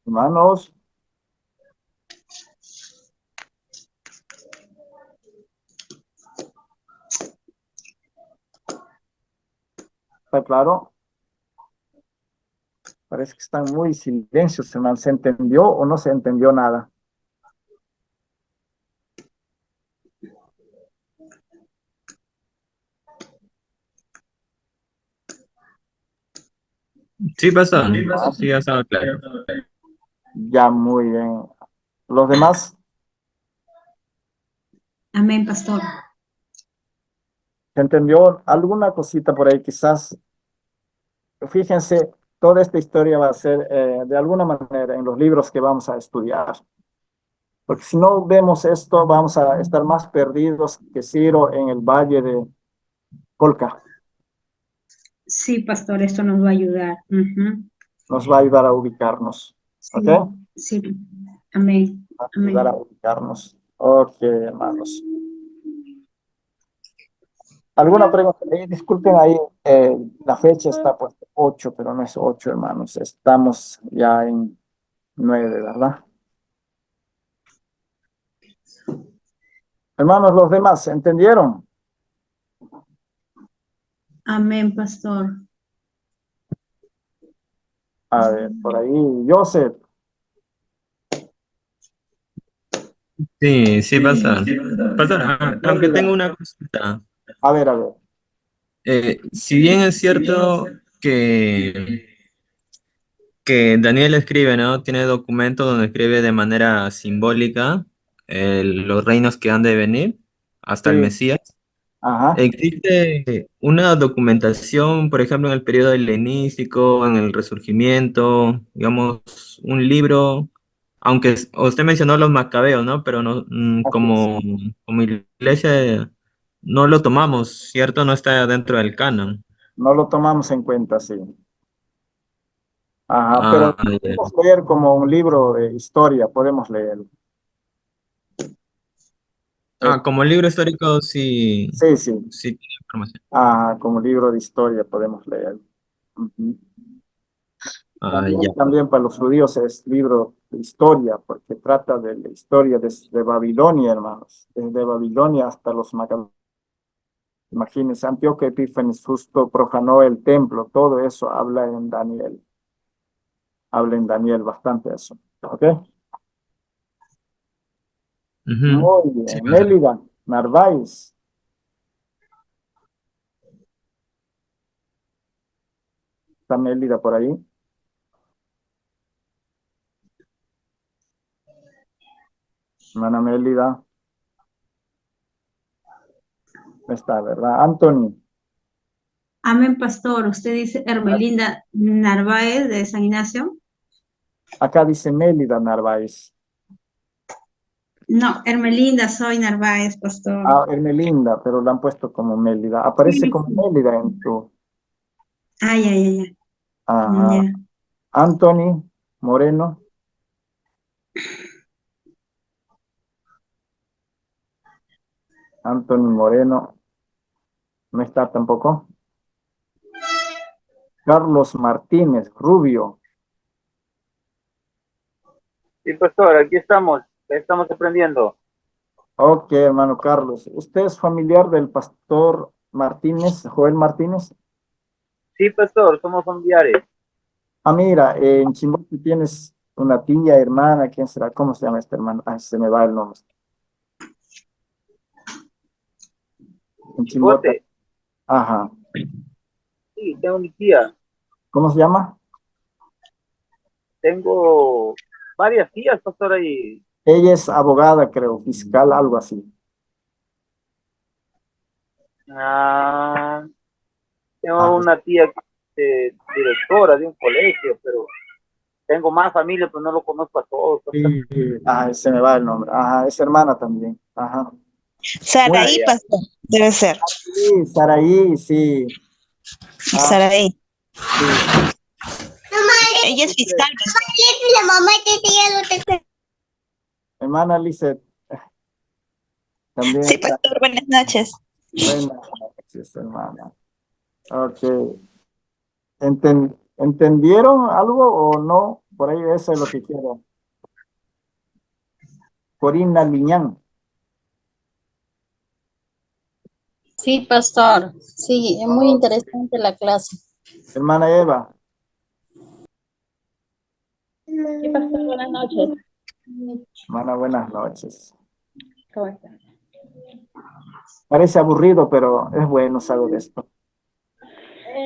hermanos? ¿Está claro? Parece que están muy silencios, hermanos. ¿Se entendió o no se entendió nada? Sí, pastor. Sí, ya estaba claro. Ya, muy bien. ¿Los demás? Amén, pastor. ¿Se entendió alguna cosita por ahí? Quizás, fíjense, toda esta historia va a ser, de alguna manera, en los libros que vamos a estudiar. Porque si no vemos esto, vamos a estar más perdidos que Ciro en el valle de Colca. Sí, pastor, esto nos va a ayudar. Ujú. Nos va a ayudar a ubicarnos. Sí, ¿Ok? sí. Amén. Va a ayudar a Amén. ubicarnos. Ok, hermanos. ¿Alguna pregunta? Disculpen ahí, la fecha está puesta 8, pero no es 8, hermanos. Estamos ya en 9, ¿verdad? Hermanos, los demás, ¿entendieron? Amén, pastor. A ver, por ahí, Joseph. Sí, sí, pastor. Pastor, aunque tengo una consulta. A ver, a ver. Si bien es cierto que Daniel escribe, ¿no? Tiene documentos donde escribe de manera simbólica los reinos que han de venir hasta el Sí, Mesías. ajá. ¿Existe una documentación, por ejemplo, en el periodo helenístico, en el Resurgimiento, digamos, un libro, aunque usted mencionó los macabeos, ¿no? Pero no, Así es. como iglesia no lo tomamos, ¿cierto? No está dentro del canon. No lo tomamos en cuenta, sí. Ajá, pero Ah, ya. podemos leer como un libro de historia, podemos leer. Como libro histórico sí, Sí, sí. sí tiene información. Como libro de historia podemos leer. Ujú. Ya. También para los judíos es libro de historia, porque trata de la historia desde Babilonia, hermanos. Desde Babilonia hasta los macabeos. Imagínense, Antíoco Epífanes justo profanó el templo, todo eso habla en Daniel. Habla en Daniel bastante eso. ¿Ok? Ujú. Muy Sí, bien. pastor. Mélida Narváez. ¿Está Mélida por ahí? Hermana Mélida. No está, ¿verdad? Anthony. Amén, pastor. Usted dice Hermelinda Narváez de San Ignacio. Acá dice Mélida Narváez. No, Hermelinda, soy Narváez, pastor. Hermelinda, pero la han puesto como Mélida. Aparece Sí, como sí. Mélida en tu. Ay, ay, ay, ay. Ajá. Ya. Anthony Moreno. Anthony Moreno. No está tampoco. Carlos Martínez Rubio. Sí, pastor, aquí estamos aprendiendo. Ok, hermano Carlos. ¿Usted es familiar del pastor Martínez, Joel Martínez? Sí, pastor, somos familiares. Mira, en Chimbote tienes una tía, hermana, ¿quién será? ¿Cómo se llama este hermano? Se me va el nombre. En Chimbote. Chicote, Ajá. sí, tengo mi tía. ¿Cómo se llama? Tengo varias tías, pastor, ahí. Ella es abogada, creo, fiscal, algo así. Ah, Ah, tengo una tía que es directora de un colegio, pero tengo más familia, pero no lo conozco a todos, pastor. sí, se me va el nombre. Ajá, es hermana también. Ajá. Muy Ah, Saraí, ya. pastor, debe ser. bien, Saraí, sí. Ah, Saraí. sí. Ella es fiscal, pastor. Hermana Lizeth, también Sí, está. pastor, buenas noches. Buenas noches, hermana. Ok. ¿Entendieron algo o no? Por ahí eso es lo que quiero. Corina Liñán, Sí, pastor. Sí, es muy interesante la clase. hermana Eva, Sí, pastor, buenas noches. hermana, buenas noches. ¿Cómo está? Parece aburrido, pero es bueno saber esto.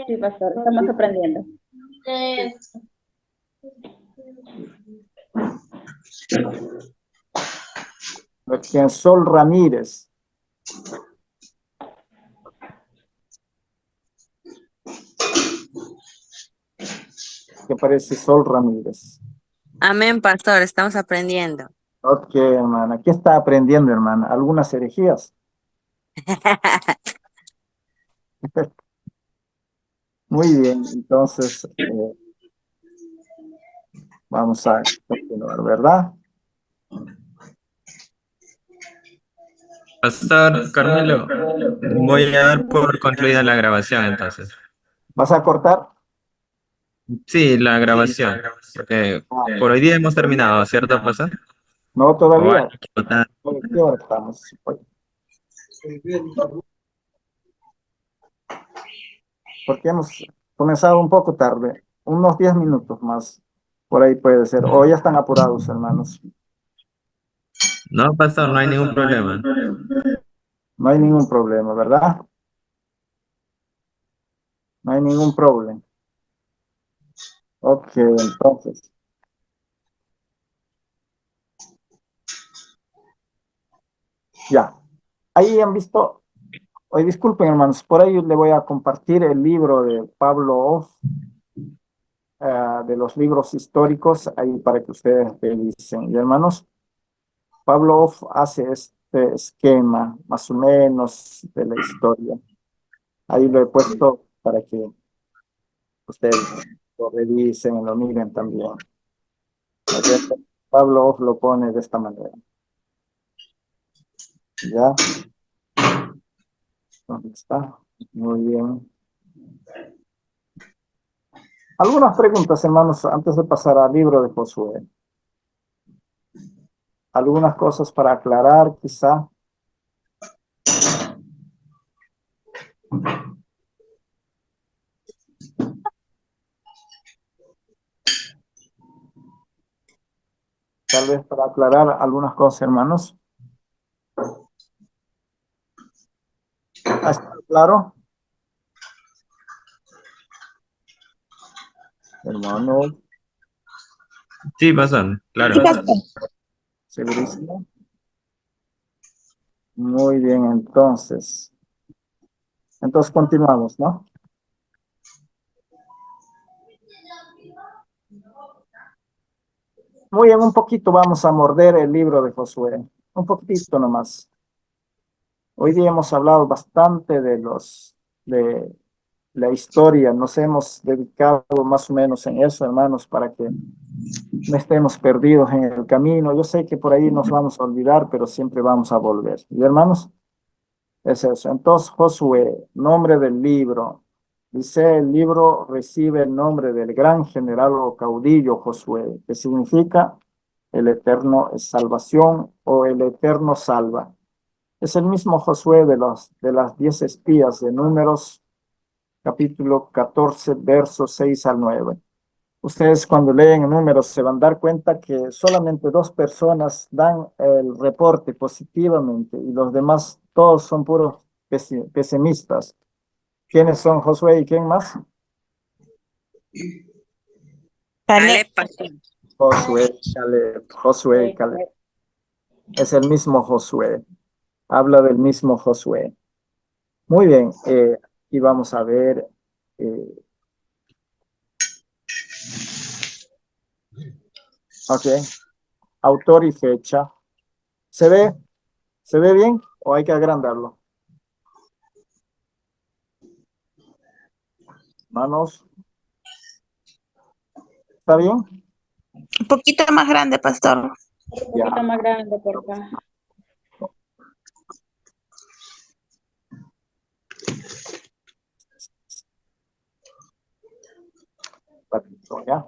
Sí, pastor, estamos aprendiendo. ¿Quién? Sol Ramírez. ¿Qué parece Sol Ramírez? Amén, pastor, estamos aprendiendo. Ok, hermana. ¿Qué está aprendiendo, hermana? ¿Algunas herejías? Muy bien, entonces vamos a continuar, ¿verdad? Pastor Carmelo, voy a dar por concluida la grabación entonces. ¿Vas a cortar? Sí, la grabación. Porque por hoy día hemos terminado, ¿cierto, pastor? No, O hay todavía. que votar. ¿Qué hora estamos? Porque hemos comenzado un poco tarde, unos 10 minutos más, por ahí puede ser, o ya están apurados, hermanos. No, pastor, no hay ningún problema. No hay ningún problema, ¿verdad? No hay ningún problema. Ok, entonces. Ya. Ahí han visto. Hoy disculpen, hermanos, por ahí le voy a compartir el libro de Pablo Off, de los libros históricos, ahí para que ustedes revisen. Y hermanos, Pablo Off hace este esquema, más o menos, de la historia. Ahí lo he puesto para que ustedes lo revisen y lo miren también. ¿Ok? Pablo Off lo pone de esta manera. ¿Ya? ¿Dónde está? Muy bien. Algunas preguntas, hermanos, antes de pasar al libro de Josué. Algunas cosas para aclarar, quizá. Tal vez para aclarar algunas cosas, hermanos. ¿Está claro? Hermanos, Sí, pastor, claro. Sí, pastor. segurísimo. Muy bien, entonces. Entonces continuamos, ¿no? Muy bien, un poquito vamos a morder el libro de Josué. Un poquitito nomás. Hoy día hemos hablado bastante de la historia. Nos hemos dedicado más o menos en eso, hermanos, para que no estemos perdidos en el camino. Yo sé que por ahí nos vamos a olvidar, pero siempre vamos a volver. Y hermanos, es eso. Entonces, Josué, nombre del libro. Dice, el libro recibe el nombre del gran general o caudillo Josué, que significa el eterno es salvación o el eterno salva. Es el mismo Josué de las 10 espías de Números, capítulo 14, versos 6 al 9. Ustedes cuando leen Números se van a dar cuenta que solamente 2 personas dan el reporte positivamente y los demás todos son puros pesimistas. ¿Quiénes son Josué y quién más? Caleb, pastor. Josué y Caleb. Es el mismo Josué. Habla del mismo Josué. Muy bien, y vamos a ver. Ok, autor y fecha. ¿Se ve? ¿Se ve bien o hay que agrandarlo? Manos. ¿Está bien? Un poquito más grande, pastor. Un poquito más grande, por favor. ¿Ya?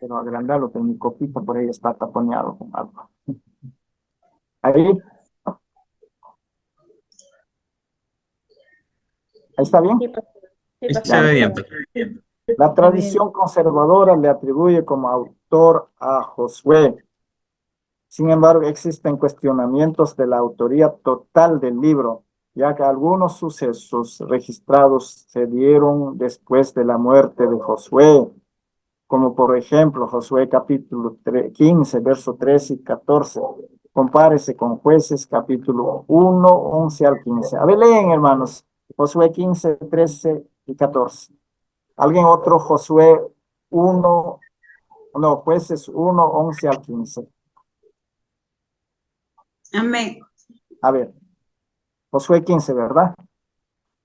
Pero agrandarlo, que mi copita por ahí está taponeado con algo. Ahí. ¿Ahí está bien? Sí, pastor. Sí, Sí, pastor. se ve bien, Está pastor. bien. La tradición conservadora le atribuye como autor a Josué. Sin embargo, existen cuestionamientos de la autoría total del libro, ya que algunos sucesos registrados se dieron después de la muerte de Josué, como por ejemplo Josué capítulo 15, verso 13 y 14. Compárese con Jueces capítulo 1, 11 al 15. A ver, leen, hermanos. Josué 15, 13 y 14. ¿Alguien otro? Josué 1, no, Jueces 1, 11 al 15. Amén. A ver, Josué 15, ¿verdad?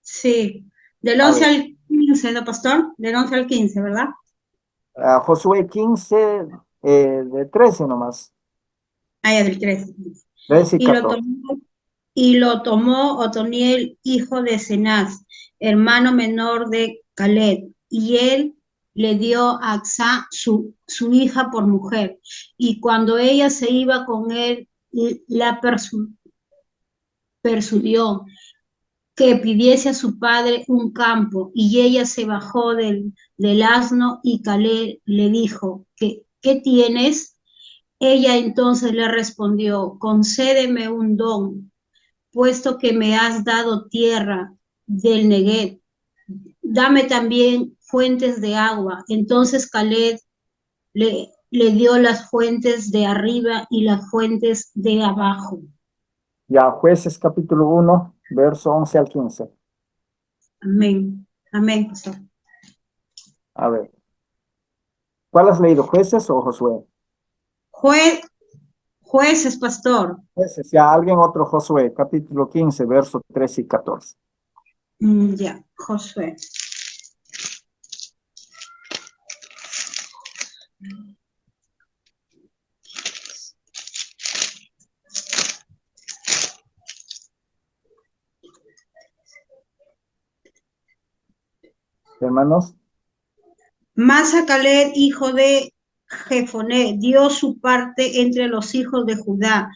Sí. Del A 11 ver, al 15, ¿no, pastor? Del 11 al 15, ¿verdad? Josué 15, de 13 nomás, Ah, ya, del 13. 13 y Y lo 14. tomó, y lo tomó Otoniel, hijo de Cenaz, hermano menor de Caleb, y él le dio a Acsá su hija por mujer. Y cuando ella se iba con él, la persuadió que pidiese a su padre un campo, y ella se bajó del asno, y Caleb le dijo, ¿qué tienes? Ella entonces le respondió, concédeme un don, puesto que me has dado tierra del Neguev, dame también fuentes de agua. Entonces Caleb le dio las fuentes de arriba y las fuentes de abajo. Ya, Jueces capítulo 1, verso 11 al 15. Amén. Amén, pastor. A ver. ¿Cuál has leído? ¿Jueces o Josué? Jueces, pastor. Jueces, ya, alguien otro Josué, capítulo 15, verso 13 y 14. Ya, Josué. Hermanos. Mas a Caleb, hijo de Jefoné, dio su parte entre los hijos de Judá,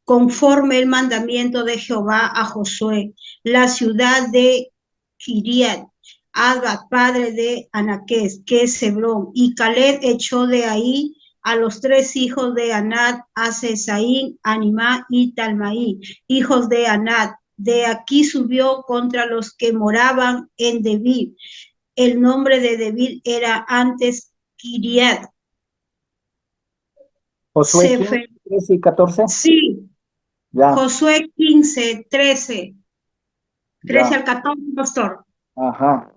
conforme el mandamiento de Jehová a Josué, la ciudad de Kiriat Arba, padre de Anaqués, que es Hebrón, y Caleb echó de ahí a los 3 hijos de Anat, a Sesaín, Animá y Talmaí, hijos de Anat. De aquí subió contra los que moraban en Debir. El nombre de Debir era antes Kiriat. Josué 15, 13 y 14. Sí. Ya. Josué 15, 13. 13 al 14, pastor. Ajá.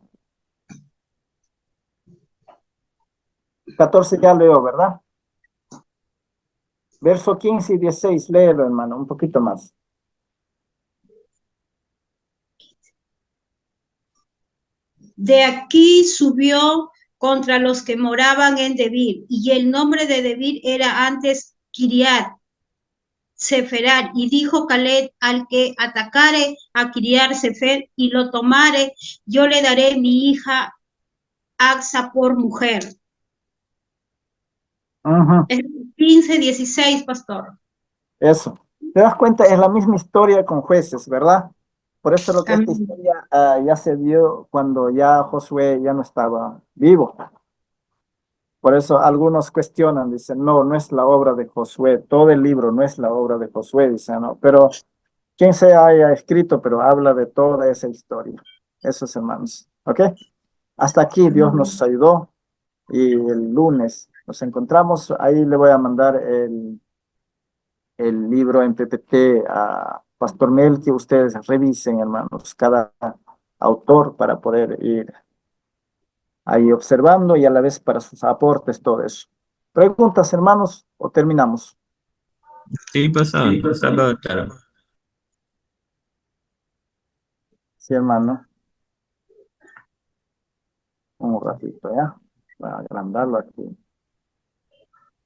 14 ya leo, ¿verdad? Verso 15 y 16, léelo, hermano, un poquito más. De aquí subió contra los que moraban en Debir, y el nombre de Debir era antes Kiriat Seferar, y dijo Caleb, al que atacare a Kiriat Sefer y lo tomare, yo le daré mi hija Axa por mujer. 15, 16, pastor. Eso. ¿Te das cuenta? Es la misma historia con Jueces, ¿verdad? Por eso lo que esta historia ya se dio cuando ya Josué ya no estaba vivo. Por eso algunos cuestionan, dicen, no, no es la obra de Josué, todo el libro no es la obra de Josué, dicen, no, pero quien se haya escrito, pero habla de toda esa historia, esos hermanos, ¿ok? Hasta aquí Dios nos ayudó y el lunes nos encontramos, ahí le voy a mandar el libro en PPT a Pastor Mel, que ustedes revisen, hermanos, cada autor para poder ir ahí observando y a la vez para sus aportes, todo eso. ¿Preguntas, hermanos, o terminamos? Sí, pastor, está todo claro. Sí, hermano. Un ratito, ¿ya? Voy a agrandarlo aquí.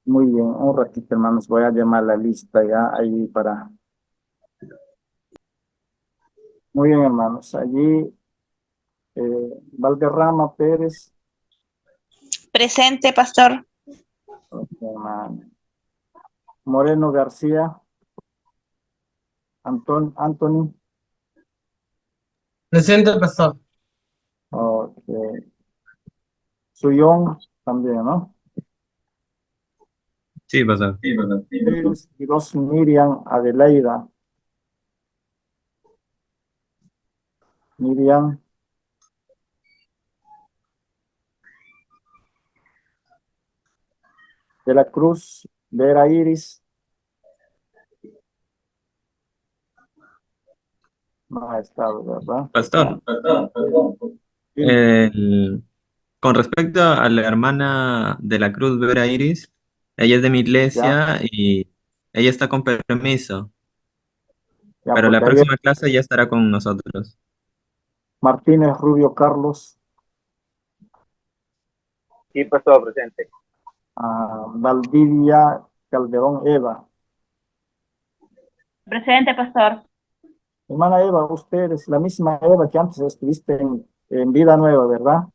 Muy bien, un ratito, hermanos. Voy a llamar la lista ya ahí para... Muy bien, hermanos. Allí, Valderrama Pérez. Presente, pastor. Hermano. Moreno García. Anthony. Presente, pastor. Ok. Suyón también, ¿no? Sí, pastor. Y dos Miriam Adelaida. Miriam. De la Cruz, Vera Iris. No ha estado, ¿verdad? Pastor. Con respecto a la hermana de la Cruz, Vera Iris, ella es de mi iglesia y ella está con permiso. Pero la próxima clase ya estará con nosotros. Martínez Rubio Carlos. Sí, pastor, presente. Valdivia Calderón Eva. Presente, pastor. Hermana Eva, usted es la misma Eva que antes estuviste en Vida Nueva, ¿verdad?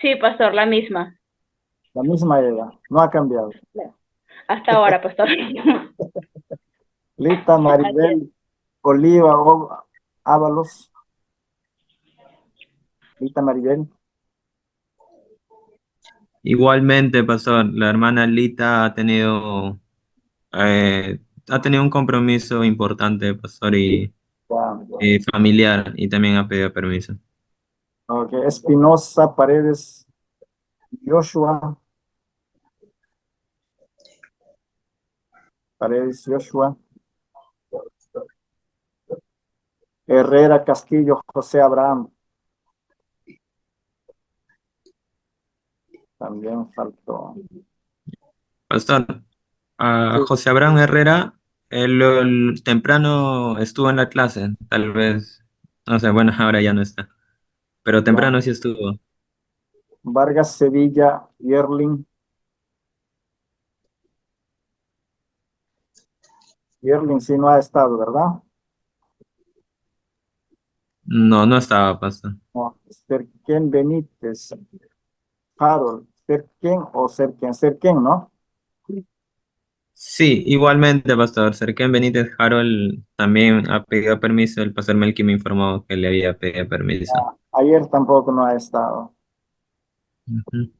Sí, pastor, la misma. La misma Eva, no ha cambiado. Hasta ahora, pastor. Lita Maribel Oliva Ábalos. Lita Maribel. Igualmente, pastor, la hermana Lita ha tenido un compromiso importante, pastor, y familiar, y también ha pedido permiso. Ok, Espinosa Paredes Joshua. Paredes Joshua. Herrera Castillo José Abraham. También faltó. Pastor, a Sí. José Abraham Herrera, él temprano estuvo en la clase, tal vez, no sé, bueno, ahora ya no está, pero temprano sí estuvo. Vargas Sevilla Yerling. Yerling sí no ha estado, ¿verdad? No, no estaba, pastor. No. Serken Benítez. Harold. Serken o Serken. Serken, ¿no? Sí, igualmente, pastor. Serken Benítez Harold también ha pedido permiso. El pastor Melqui me informó que le había pedido permiso. Ayer tampoco no ha estado. Ujú.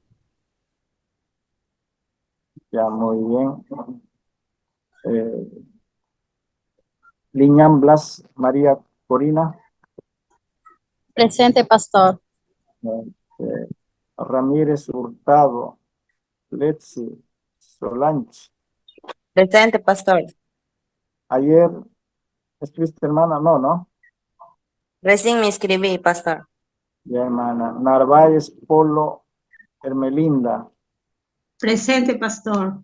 Ya, muy bien. Liñán Blas María Corina. Presente, pastor. eh, Ramírez Hurtado. Letzi Solange. Presente, pastor. Ayer escribiste, hermana, no, ¿no? Recién me inscribí, pastor. Ya, hermana. Narváez Polo Hermelinda. Presente, pastor.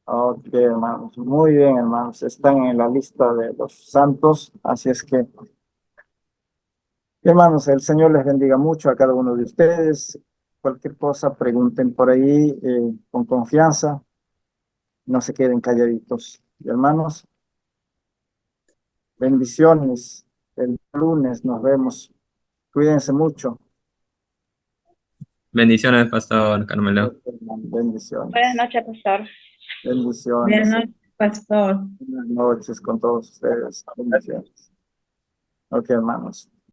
Ok, hermanos. Muy bien, hermanos. Están en la lista de los santos. Así es que, hermanos, el Señor les bendiga mucho a cada uno de ustedes. Cualquier cosa, pregunten por ahí con confianza. No se queden calladitos. Y, hermanos, bendiciones. El lunes nos vemos. Cuídense mucho. Bendiciones, pastor Carmelo. Bendiciones. Buenas noches, pastor. Bendiciones. Buenas noches, pastor. Buenas noches con todos ustedes. Bendiciones. Ok, hermanos.